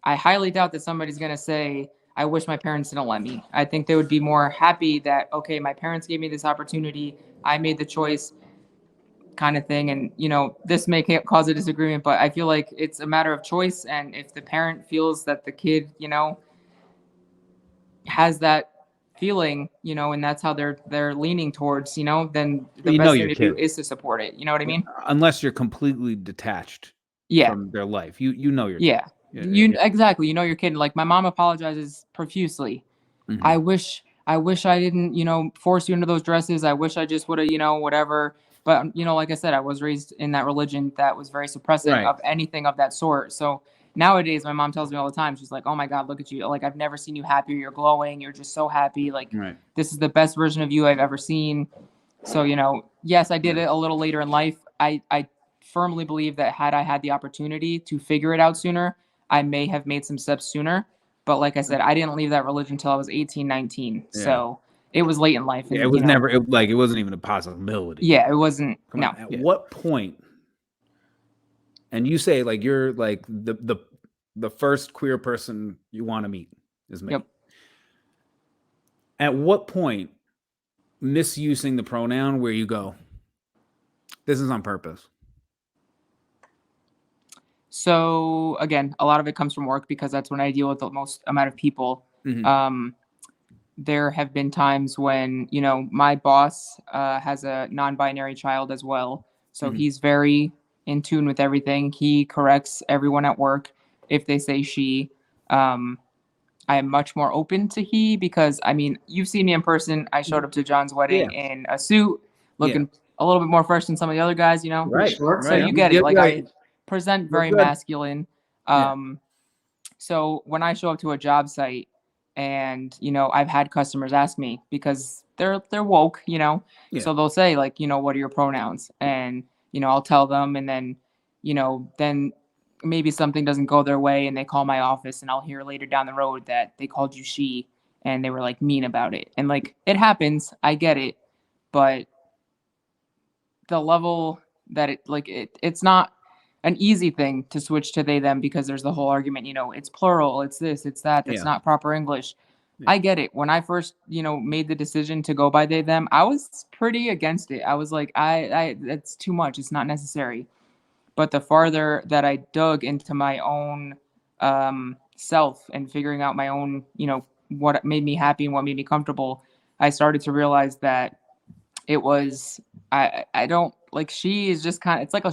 I highly doubt that somebody's going to say, "I wish my parents didn't let me." I think they would be more happy that, okay, my parents gave me this opportunity, I made the choice, kind of thing. And, you know, this may cause a disagreement, but I feel like it's a matter of choice. And if the parent feels that the kid, you know, has that feeling, you know, and that's how they're leaning towards, you know, then the You know best your thing to do kid. is to support it. You know what I mean? Unless you're completely detached Yeah. from their life. You know your Yeah. kid. Exactly. You know your kid. Like my mom apologizes profusely. Mhm. I wish I didn't, you know, force you into those dresses. I wish I just would have, you know, whatever. But, you know, like I said, I was raised in that religion that was very suppressive Right. of anything of that sort. So nowadays, my mom tells me all the time, she's like, "Oh my God, look at you. Like, I've never seen you happier. You're glowing. You're just so happy. Like, Right. this is the best version of you I've ever seen." So, you know, yes, I did it a little later in life. I firmly believe that had I had the opportunity to figure it out sooner, I may have made some steps sooner. But like I said, I didn't leave that religion until I was 18, 19. Yeah. So it was late in life. And, Yeah, it was you know, never it wasn't even a possibility. yeah, it wasn't. Come No. on. At what point? And you say like you're like the first queer person you want to meet is me. Yep. At what point misusing the pronoun where you go, this is on purpose? So again, a lot of it comes from work because that's when I deal with the most amount of people. Mhm. There have been times when, you know, my boss has a non-binary child as well. So Mhm. he's very in tune with everything. He corrects everyone at work if they say she. I am much more open to he because, I mean, you've seen me in person. I showed up to John's wedding in a suit, looking a little bit more fresh than some of the other guys, you know? Right. Sure. So Right. you get it. Like, Right. I present You're very good. masculine. Yeah. So when I show up to a job site and, you know, I've had customers ask me because they're woke, you know, Yeah. so they'll say like, you know, what are your pronouns? And, you know, I'll tell them, and then, you know, then maybe something doesn't go their way and they call my office, and I'll hear later down the road that they called you she and they were like mean about it. And like, it happens, I get it, but the level that it's not an easy thing to switch to they them because there's the whole argument, you know, it's plural, it's this, it's that, that's Yeah. not proper English. Yeah. I get it. When I first, you know, made the decision to go by they them, I was pretty against it. I was like, I that's too much, it's not necessary. But the farther that I dug into my own self and figuring out my own, you know, what made me happy and what made me comfortable, I started to realize that it was I don't like, she is just kind of, it's like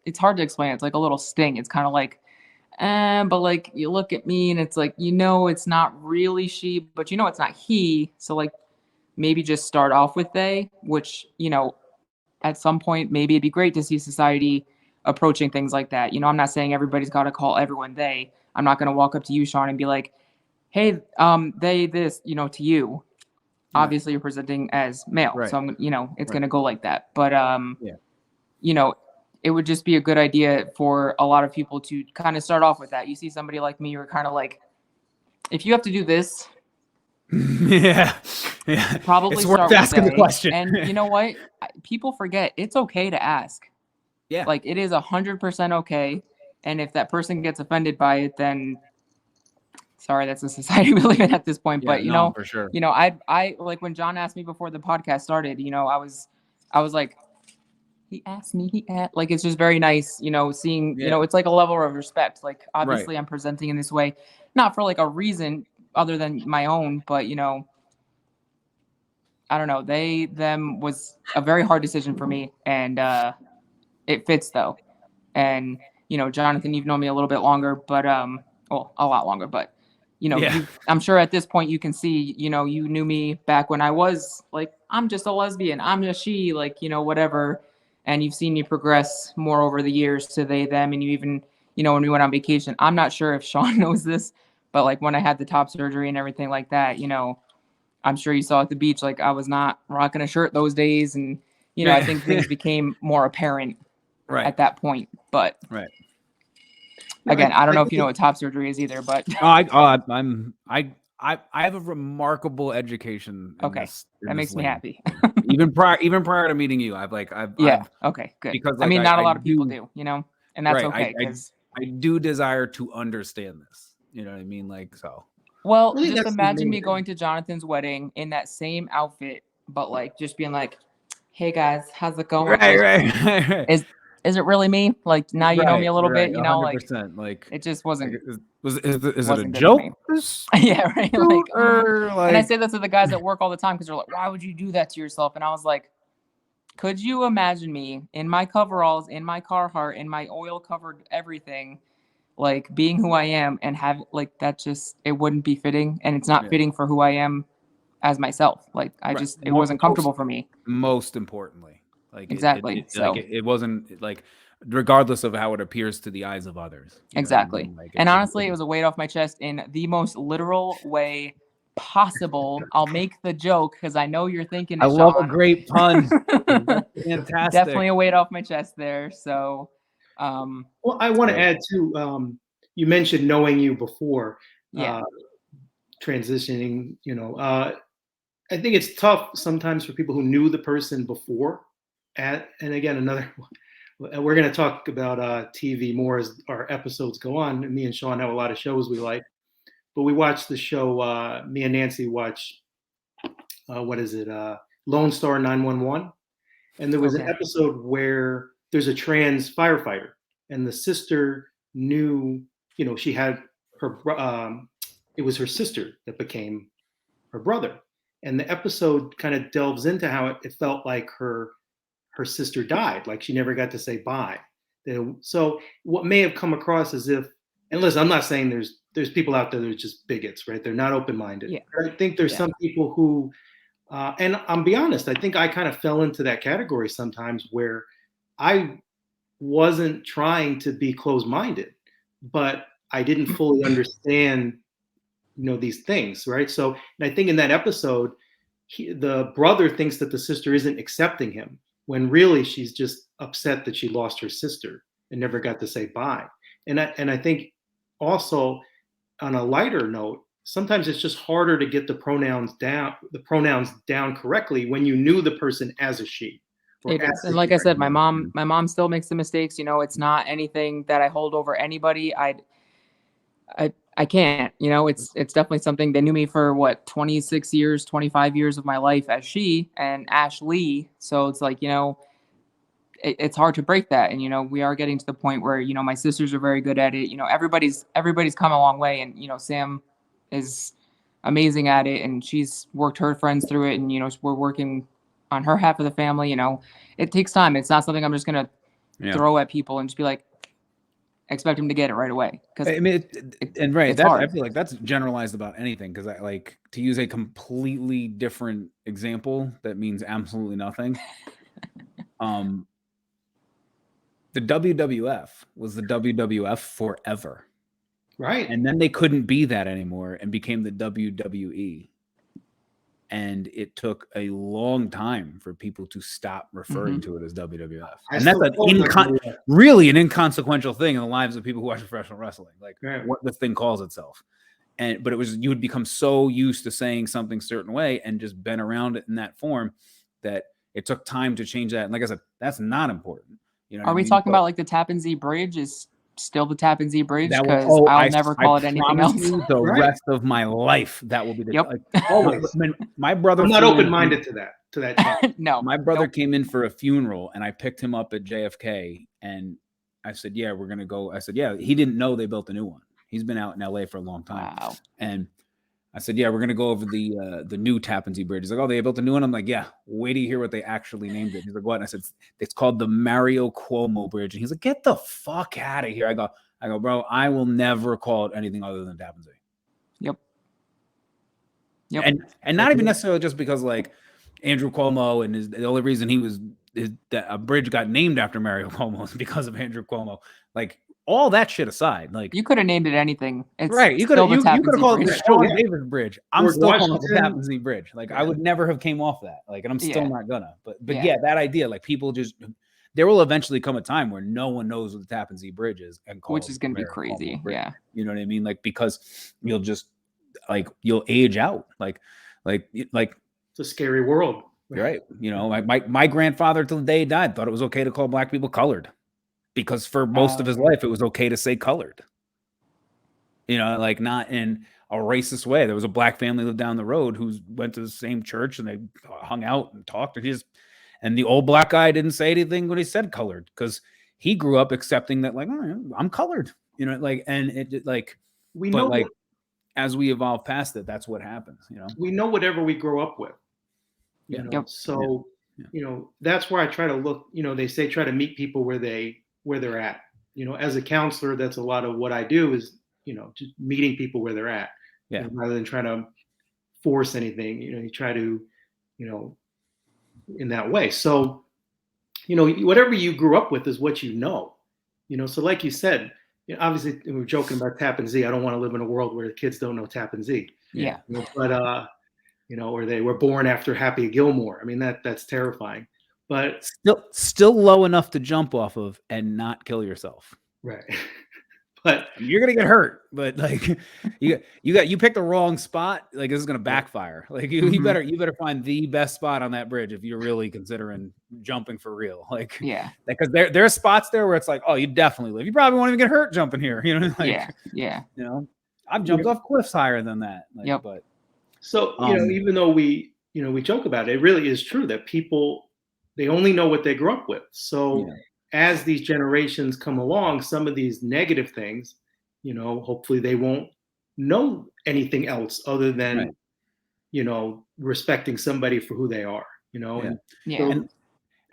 it's hard to explain. It's like a little sting. It's kind of like, but like you look at me and it's like, you know, it's not really she, but you know, it's not he. So like maybe just start off with they, which, you know, at some point maybe it'd be great to see society approaching things like that. You know, I'm not saying everybody's got to call everyone they. I'm not going to walk up to you, Sean, and be like, hey, they this, you know, to you. Obviously you're presenting as male, Right. so I'm, you know, it's Right. going to go like that. But Yeah. you know, it would just be a good idea for a lot of people to kind of start off with that. You see somebody like me, you're kind of like, if you have to do this, Yeah. probably It's start worth with asking the they. question. And you know what? People forget it's okay to ask. Yeah. Like, it is 100% okay. And if that person gets offended by it, then sorry, that's the society we live in at this point. Yeah, But no, for sure. you know, I like when John asked me before the podcast started, you know, I was like, he asked me, like, it's just very nice, you know, seeing, you know, it's like a level of respect. Like, obviously I'm presenting in this way, not for like a reason other than my own, but you know, I don't know, they, them was a very hard decision for me. And it fits though. And, you know, Jonathan, you've known me a little bit longer, but well, a lot longer, but you know, Yeah. I'm sure at this point you can see, you know, you knew me back when I was like, I'm just a lesbian, I'm just she, like, you know, whatever. And you've seen me progress more over the years to they, them. And you even, you know, when we went on vacation, I'm not sure if Sean knows this, but like when I had the top surgery and everything like that, you know, I'm sure you saw at the beach, like I was not rocking a shirt those days. And, you know, I think things became more apparent at that point. But Right. again, I don't know if you know what top surgery is either, but I have a remarkable education. Okay. That makes me happy. even prior to meeting you, I've Okay, good. because, I like, mean, not a lot of people do- do, you know, and that's Right, okay. Because I do desire to understand this. You know what I mean? Like, so. well, I think just that's the imagine main me thing. going to Jonathan's wedding in that same outfit, but like just being like, "Hey guys, how's it going?" Right. Is it really me? Like now you know me a little bit, you know, like 100%. Like, it just wasn't is it a wasn't good for joke? me. This Yeah, right. dude, Like, or like, and I say that to the guys at work all the time because they're like, "Why would you do that to yourself?" And I was like, could you imagine me in my coveralls, in my Carhartt, in my oil covered everything, like being who I am and have like that, just it wouldn't be fitting, and it's not Yeah. fitting for who I am as myself. Like I Right. just it wasn't comfortable for me. most importantly, like Exactly. So it wasn't like, regardless of how it appears to the eyes of others. You know what I exactly. mean? Like, And honestly, it was a weight off my chest in the most literal way possible. I'll make the joke because I know you're thinking it, I love a Sean. great pun. That's fantastic. Definitely a weight off my chest there. So Well, I want to add too. You mentioned knowing you before yeah. transitioning. You know, I think it's tough sometimes for people who knew the person before. And again, we're going to talk about TV more as our episodes go on. Me and Sean have a lot of shows we like, but we watched the show. Me and Nancy watch what is it? Lone Star 911. And there was an episode where there's a trans firefighter, and the sister knew, she had her. It was her sister that became her brother, and the episode kind of delves into how it felt like her sister died, like she never got to say bye. So what may have come across as if, and listen, I'm not saying there's people out there that are just bigots, right? They're not open-minded. Yeah. I think there's some people who, and I'll be honest, I think I kind of fell into that category sometimes where I wasn't trying to be closed-minded, but I didn't fully understand, these things, right? So, and I think in that episode, the brother thinks that the sister isn't accepting him, when really she's just upset that she lost her sister and never got to say bye. And I think also, on a lighter note, sometimes it's just harder to get the pronouns down correctly when you knew the person as a she. It is. And like I said, my mom still makes the mistakes. It's not anything that I hold over anybody. I can't, it's definitely something. They knew me for 26 years, 25 years of my life as she and Ashley. So it's like, it's hard to break that. And, we are getting to the point where, my sisters are very good at it. Everybody's come a long way, and, Sam is amazing at it, and she's worked her friends through it. And, we're working on her half of the family. It takes time. It's not something I'm just going to throw at people and just be like, expect them to get it right away. Because I mean, I feel like that's generalized about anything. Because I like to use a completely different example that means absolutely nothing. The WWF was the WWF forever, right? And then they couldn't be that anymore and became the WWE. And it took a long time for people to stop referring to it as WWF. And that's really an inconsequential thing in the lives of people who watch professional wrestling, like what the thing calls itself. But it was, you would become so used to saying something certain way and just been around it in that form that it took time to change that. And like I said, that's not important. Are we talking about like the Tappan Zee Bridge is still the Tappan Zee Bridge? Because I'll never call it anything else. The rest of my life, that will be the always. My brother. I'm not open-minded to that. No, my brother came in for a funeral, and I picked him up at JFK, and I said, "Yeah, we're gonna go." I said, "Yeah." He didn't know they built a new one. He's been out in LA for a long time. Wow. And I said, "Yeah, we're gonna go over the new Tappan Zee Bridge." He's like, "Oh, they built a new one." I'm like, "Yeah, wait till you hear what they actually named it." He's like, "What?" And I said, "It's called the Mario Cuomo Bridge." And he's like, "Get the fuck out of here!" I go, "Bro, I will never call it anything other than Tappan Zee." Yep. And not even necessarily just because like Andrew Cuomo and the only reason that a bridge got named after Mario Cuomo is because of Andrew Cuomo. Like, all that shit aside, like, you could have named it anything. It's right. You could have called it the Sean Bridge. Davis Bridge. I'm still calling it the Tappan Zee Bridge. Like, I would never have came off that. Like, and I'm still not gonna. But that idea, like, people just, there will eventually come a time where no one knows what the Tappan Zee Bridge is, and which is gonna be crazy. Yeah. You know what I mean? Like, because you'll just you'll age out. Like it's a scary world. Right. My grandfather till the day he died thought it was okay to call black people colored, because for most of his life it was okay to say colored. Like, not in a racist way. There was a black family lived down the road who went to the same church, and they hung out and talked. And the old black guy didn't say anything when he said colored, because he grew up accepting that, like, oh, I'm colored. And it like, we know, like, as we evolve past it, that's what happens. We know whatever we grow up with. So that's where I try to look. They say try to meet people where they're at. As a counselor, that's a lot of what I do is just meeting people where they're at. Rather than trying to force anything. You try to in that way. So whatever you grew up with is what So like you said, obviously we were joking about Tappan Zee. I don't want to live in a world where the kids don't know Tappan Zee. Yeah. But or they were born after Happy Gilmore. I mean, that's terrifying, but still low enough to jump off of and not kill yourself. Right. But I mean, you're gonna get hurt, but like you picked the wrong spot. Like this is gonna backfire. Like you better find the best spot on that bridge if you're really considering jumping for real. Like Yeah. because there are spots there where it's like, oh, you definitely live. You probably won't even get hurt jumping here. You know, like Yeah. you know, I've jumped off cliffs higher than that. Like, Yep. But so even though we joke about it, it really is true that people, they only know what they grew up with. So as these generations come along, some of these negative things, hopefully they won't know anything else other than respecting somebody for who they are. And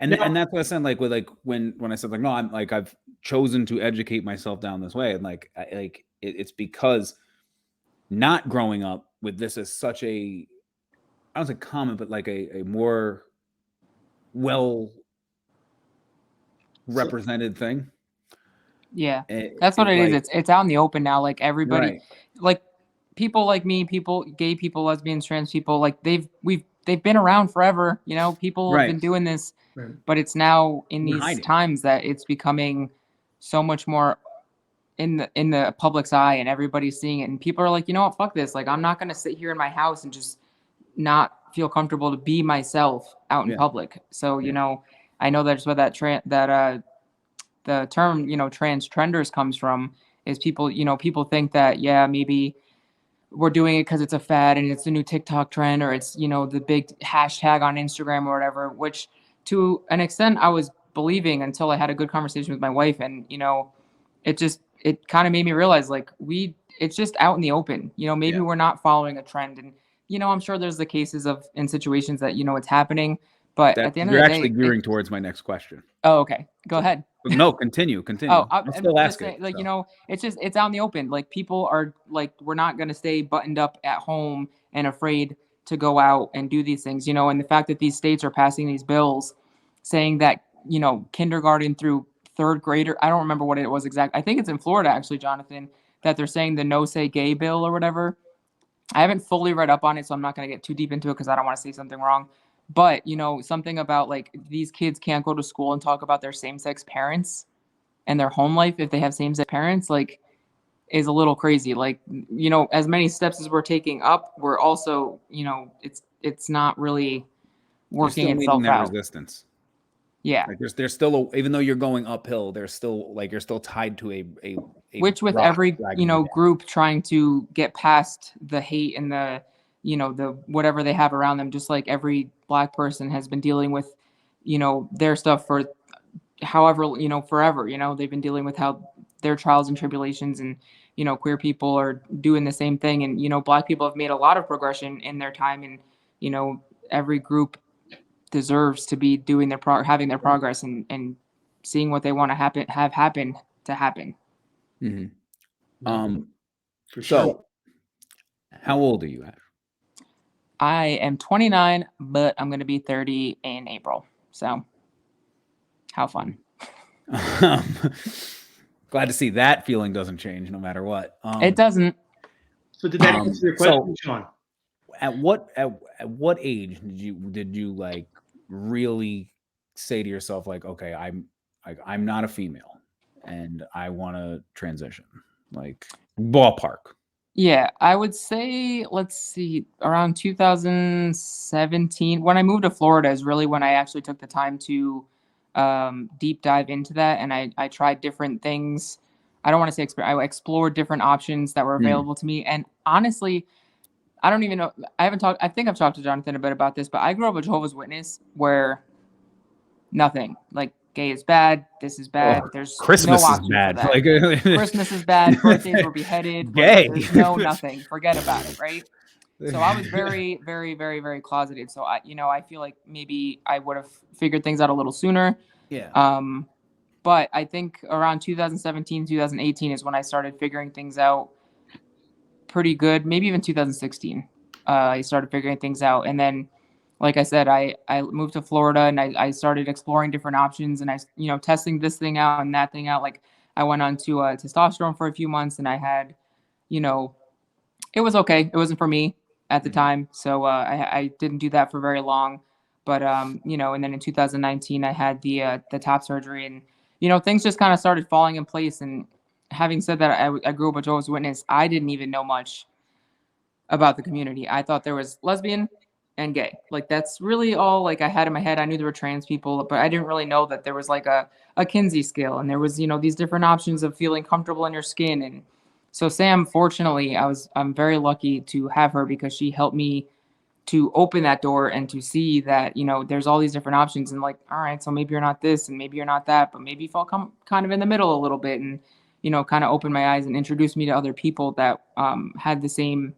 that's what I said. Like with when I said like no, I'm like I've chosen to educate myself down this way, and like it's because not growing up with this as such a, I don't say common, but like a more well represented thing. Yeah, that's what it is. It's out in the open now. Like everybody, like people like me, gay people, lesbians, trans people, like they've been around forever. People have been doing this, but it's now in these times that it's becoming so much more in the public's eye, and everybody's seeing it, and people are like, you know what, fuck this. Like I'm not gonna sit here in my house and just not feel comfortable to be myself out in public. So I know that's where the term, trans trenders comes from, is people think that, maybe we're doing it because it's a fad and it's a new TikTok trend, or it's, the big hashtag on Instagram or whatever, which to an extent I was believing until I had a good conversation with my wife. And, it kind of made me realize like it's just out in the open, maybe we're not following a trend. And, I'm sure there's the cases in situations that, it's happening, but at the end of the day, you're actually gearing towards my next question. Oh, okay. Go ahead. No, continue. Oh, I'm still asking. Like, it's out in the open. Like people are like, we're not going to stay buttoned up at home and afraid to go out and do these things, and the fact that these states are passing these bills saying that, kindergarten through third grader, I don't remember what it was exactly. I think it's in Florida actually, Jonathan, that they're saying the No Say Gay bill or whatever. I haven't fully read up on it, so I'm not going to get too deep into it because I don't want to say something wrong. But, something about like these kids can't go to school and talk about their same-sex parents and their home life if they have same-sex parents, like, is a little crazy. Like, as many steps as we're taking up, we're also, it's not really working itself out. Resistance. Yeah. Like there's still even though you're going uphill, there's still like you're still tied to a which with every group trying to get past the hate and the the whatever they have around them, just like every Black person has been dealing with their stuff for however forever. They've been dealing with how their trials and tribulations, and queer people are doing the same thing, and Black people have made a lot of progression in their time, and every group deserves to be doing having their progress and seeing what they want to happen to happen. Mm-hmm. For sure. So how old are you, Ash? I am 29, but I'm going to be 30 in April. So how fun. Glad to see that feeling doesn't change no matter what. It doesn't. So did that answer your question, Sean? At what age did you like really say to yourself like, okay, I'm not a female and I want to transition, like ballpark? Yeah, I would say, let's see, around 2017, when I moved to Florida is really when I actually took the time to deep dive into that. And I tried different things. I don't want to say I explored different options that were available to me. And honestly, I don't even know. I think I've talked to Jonathan a bit about this, but I grew up a Jehovah's Witness where nothing, like gay is bad, this is bad. There's Christmas no is option bad. for that. Like, Christmas is bad. Birthdays were beheaded. Gay. There's no nothing. Forget about it, right? So I was very, very, very, very closeted. So I feel like maybe I would have figured things out a little sooner. Yeah. But I think around 2017, 2018 is when I started figuring things out pretty good. Maybe even 2016. I started figuring things out, and then, like I said, I moved to Florida and I started exploring different options, and I testing this thing out and that thing out. Like I went on to testosterone for a few months, and I had, it was okay. It wasn't for me at the time, so I didn't do that for very long. But and then in 2019 I had the top surgery, and things just kind of started falling in place. And having said that, I grew up a Jehovah's Witness. I didn't even know much about the community. I thought there was lesbian and gay. Like that's really all like I had in my head. I knew there were trans people, but I didn't really know that there was like a Kinsey scale, and there was, you know, these different options of feeling comfortable in your skin. And so Sam, fortunately, I'm very lucky to have her because she helped me to open that door and to see that, you know, there's all these different options, and like, all right, so maybe you're not this and maybe you're not that, but maybe you fall kind of in the middle a little bit, and, you know, kind of opened my eyes and introduced me to other people that had the same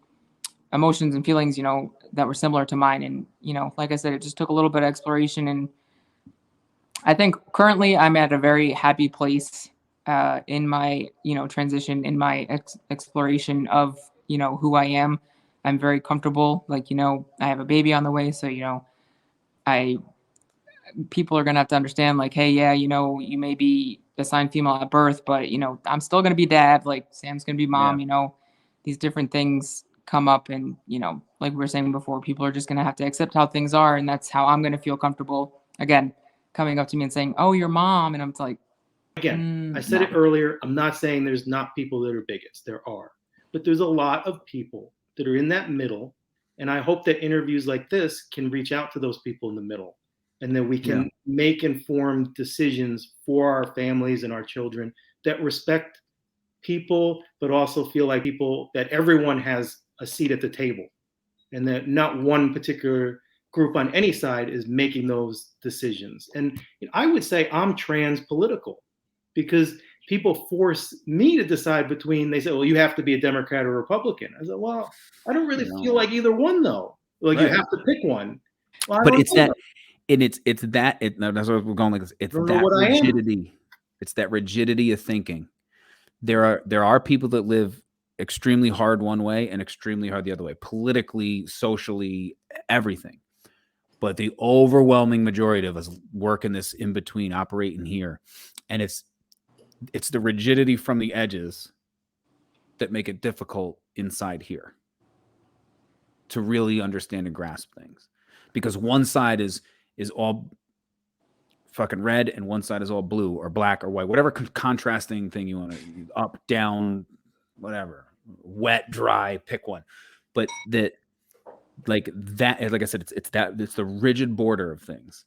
emotions and feelings, you know, that were similar to mine. And, you know, like I said, it just took a little bit of exploration. And I think currently I'm at a very happy place in my, you know, transition, in my exploration of, you know, who I am. I'm very comfortable. Like, you know, I have a baby on the way. So, you know, people are going to have to understand, like, hey, yeah, you know, you may be assigned female at birth, but, you know, I'm still going to be dad. Like Sam's going to be mom, you know, these different things come up. And, you know, like we were saying before, people are just going to have to accept how things are. And that's how I'm going to feel comfortable. Again, coming up to me and saying, oh, your mom. And I'm like, again, I said it earlier. I'm not saying there's not people that are bigots. There are. But there's a lot of people that are in that middle. And I hope that interviews like this can reach out to those people in the middle, and that we can make informed decisions for our families and our children that respect people, but also feel like people that everyone has a seat at the table, and that not one particular group on any side is making those decisions. And I would say I'm trans political, because people force me to decide between, they say, well, you have to be a Democrat or Republican. I said, well, I don't really feel like either one though. Like you have to pick one. Well, but it's that, and that's what we're going like this. It's that rigidity. It's that rigidity of thinking. There are people that live extremely hard one way and extremely hard the other way, politically, socially, everything. But the overwhelming majority of us work in this in between, operating here. And it's the rigidity from the edges that make it difficult inside here to really understand and grasp things. Because one side is all fucking red and one side is all blue or black or white, whatever contrasting thing you want to, up, down, whatever, wet, dry, pick one. But that, like I said, it's the rigid border of things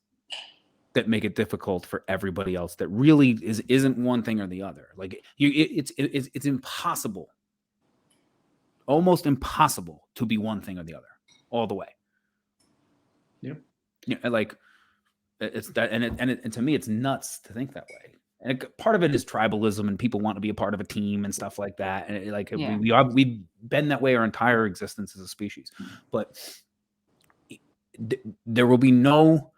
that make it difficult for everybody else that really isn't one thing or the other. Like it's impossible, almost impossible to be one thing or the other all the way. Yeah, like it's that, and to me, it's nuts to think that way. And part of it is tribalism, and people want to be a part of a team and stuff like that. And we've been that way our entire existence as a species. But there will be no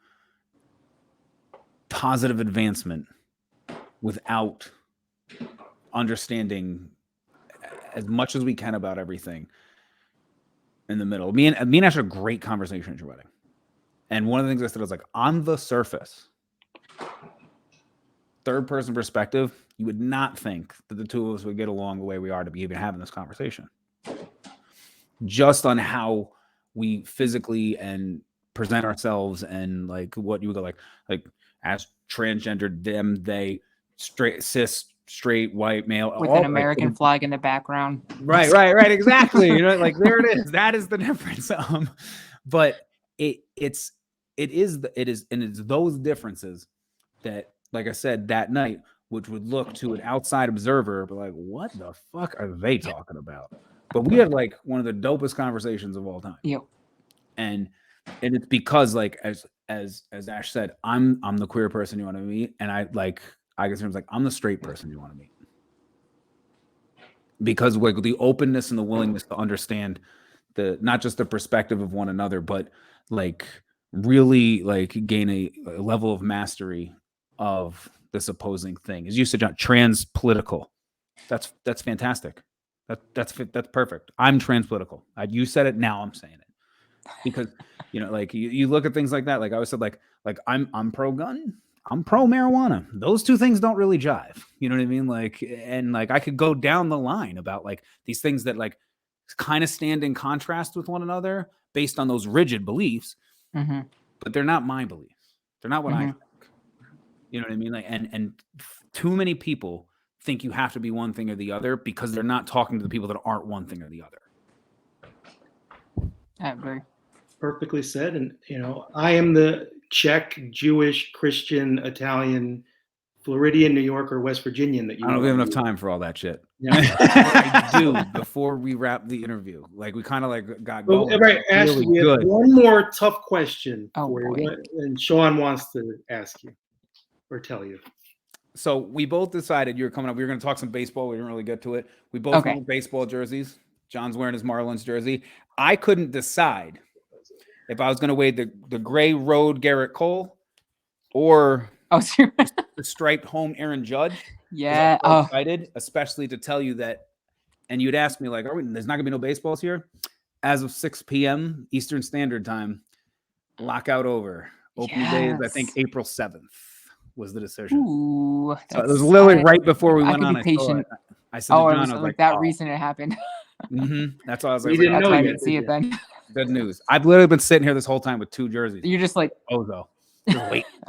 positive advancement without understanding as much as we can about everything in the middle. Me and Ash had a great conversation at your wedding. And one of the things I said was like, on the surface, third person perspective, you would not think that the two of us would get along the way we are to be even having this conversation. Just on how we physically and present ourselves, and like what you would go like as transgendered, them, they, straight, cis, straight, white, male. With an American flag in the background. Right. Exactly. You know, like there it is. That is the difference. But it's those differences that, like I said, that night, which would look to an outside observer, but like, what the fuck are they talking about? But we had like one of the dopest conversations of all time. Yep. And it's because, like, as Ash said, I'm the queer person you want to meet, and I guess like I'm the straight person you want to meet, because like the openness and the willingness to understand not just the perspective of one another, but like really like gain a level of mastery of this opposing thing. As you said, John, trans political. That's fantastic. That's perfect. I'm trans political. You said it, now I'm saying it. Because, you know, like you look at things like that. Like I always said, like I'm pro gun, I'm pro marijuana. Those two things don't really jive. You know what I mean? Like, and like I could go down the line about like these things that like kind of stand in contrast with one another based on those rigid beliefs, but they're not my beliefs. They're not what I think. You know what I mean? Like, and too many people think you have to be one thing or the other, because they're not talking to the people that aren't one thing or the other. I agree. Perfectly said. And, I am the Czech, Jewish, Christian, Italian, Floridian, New Yorker, West Virginian that you I don't want. have enough time for all that shit. Yeah. I do before we wrap the interview. Like we kind of like got Well, going. right, Ashley, we have good. one more tough question Oh, for you, boy. and Sean wants to ask you or tell you. So we both decided you were coming up. We were going to talk some baseball. We didn't really get to it. We both Okay. went with baseball jerseys. John's wearing his Marlins jersey. I couldn't decide if I was going to wear the gray road Garrett Cole or Oh, serious? the striped home Aaron Judge. 'Cause Yeah. I'm so Oh, excited, especially to tell you that. And you'd ask me like, there's not going to be no baseballs here. As of 6 p.m. Eastern Standard Time, lockout over. Opening day is, I think, yes. April 7th was the decision. Ooh. So it was literally right before we I went could on. be I saw patient. it. I said to Oh, John, it was I was like like, that oh. recent it happened. That's why I was We like, didn't That's know why I yet, didn't see did it then. good news. I've literally been sitting here this whole time with 2 jerseys. You're just like, Ozo.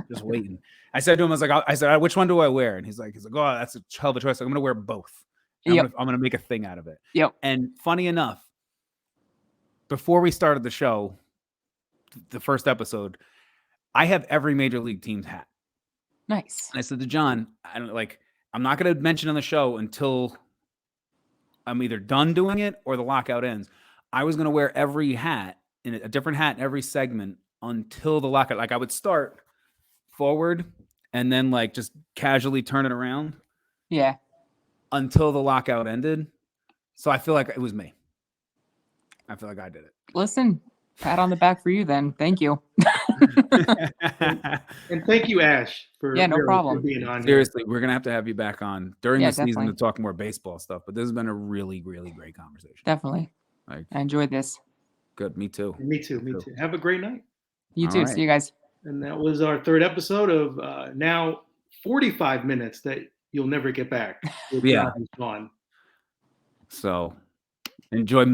Just waiting. I said to him, I said, which one do I wear? And he's like, oh, that's a hell of a choice. I'm going to wear both. And Yep. I'm going to make a thing out of it. Yep. And funny enough, before we started the show, the first episode, I have every major league team's hat. Nice. And I said to John, I'm not going to mention on the show until I'm either done doing it or the lockout ends. I was going to wear every hat, in a different hat in every segment until the lockout. Like I would start forward and then like just casually turn it around. Yeah. Until the lockout ended. So I feel like it was me. I feel like I did it. Listen, pat on the back for you then. Thank you. And thank you, Ash, for, Yeah, no for problem. being on here. Seriously, we're gonna have you back on during Yeah, the season definitely. to talk more baseball stuff. But this has been a really, really great conversation. Definitely. Like, I enjoyed this. good. Me too. Me too. Have a great night. You All too. right. See you guys. And that was our third episode of now 45 minutes that you'll never get back with Yeah. John and Sean. So enjoy.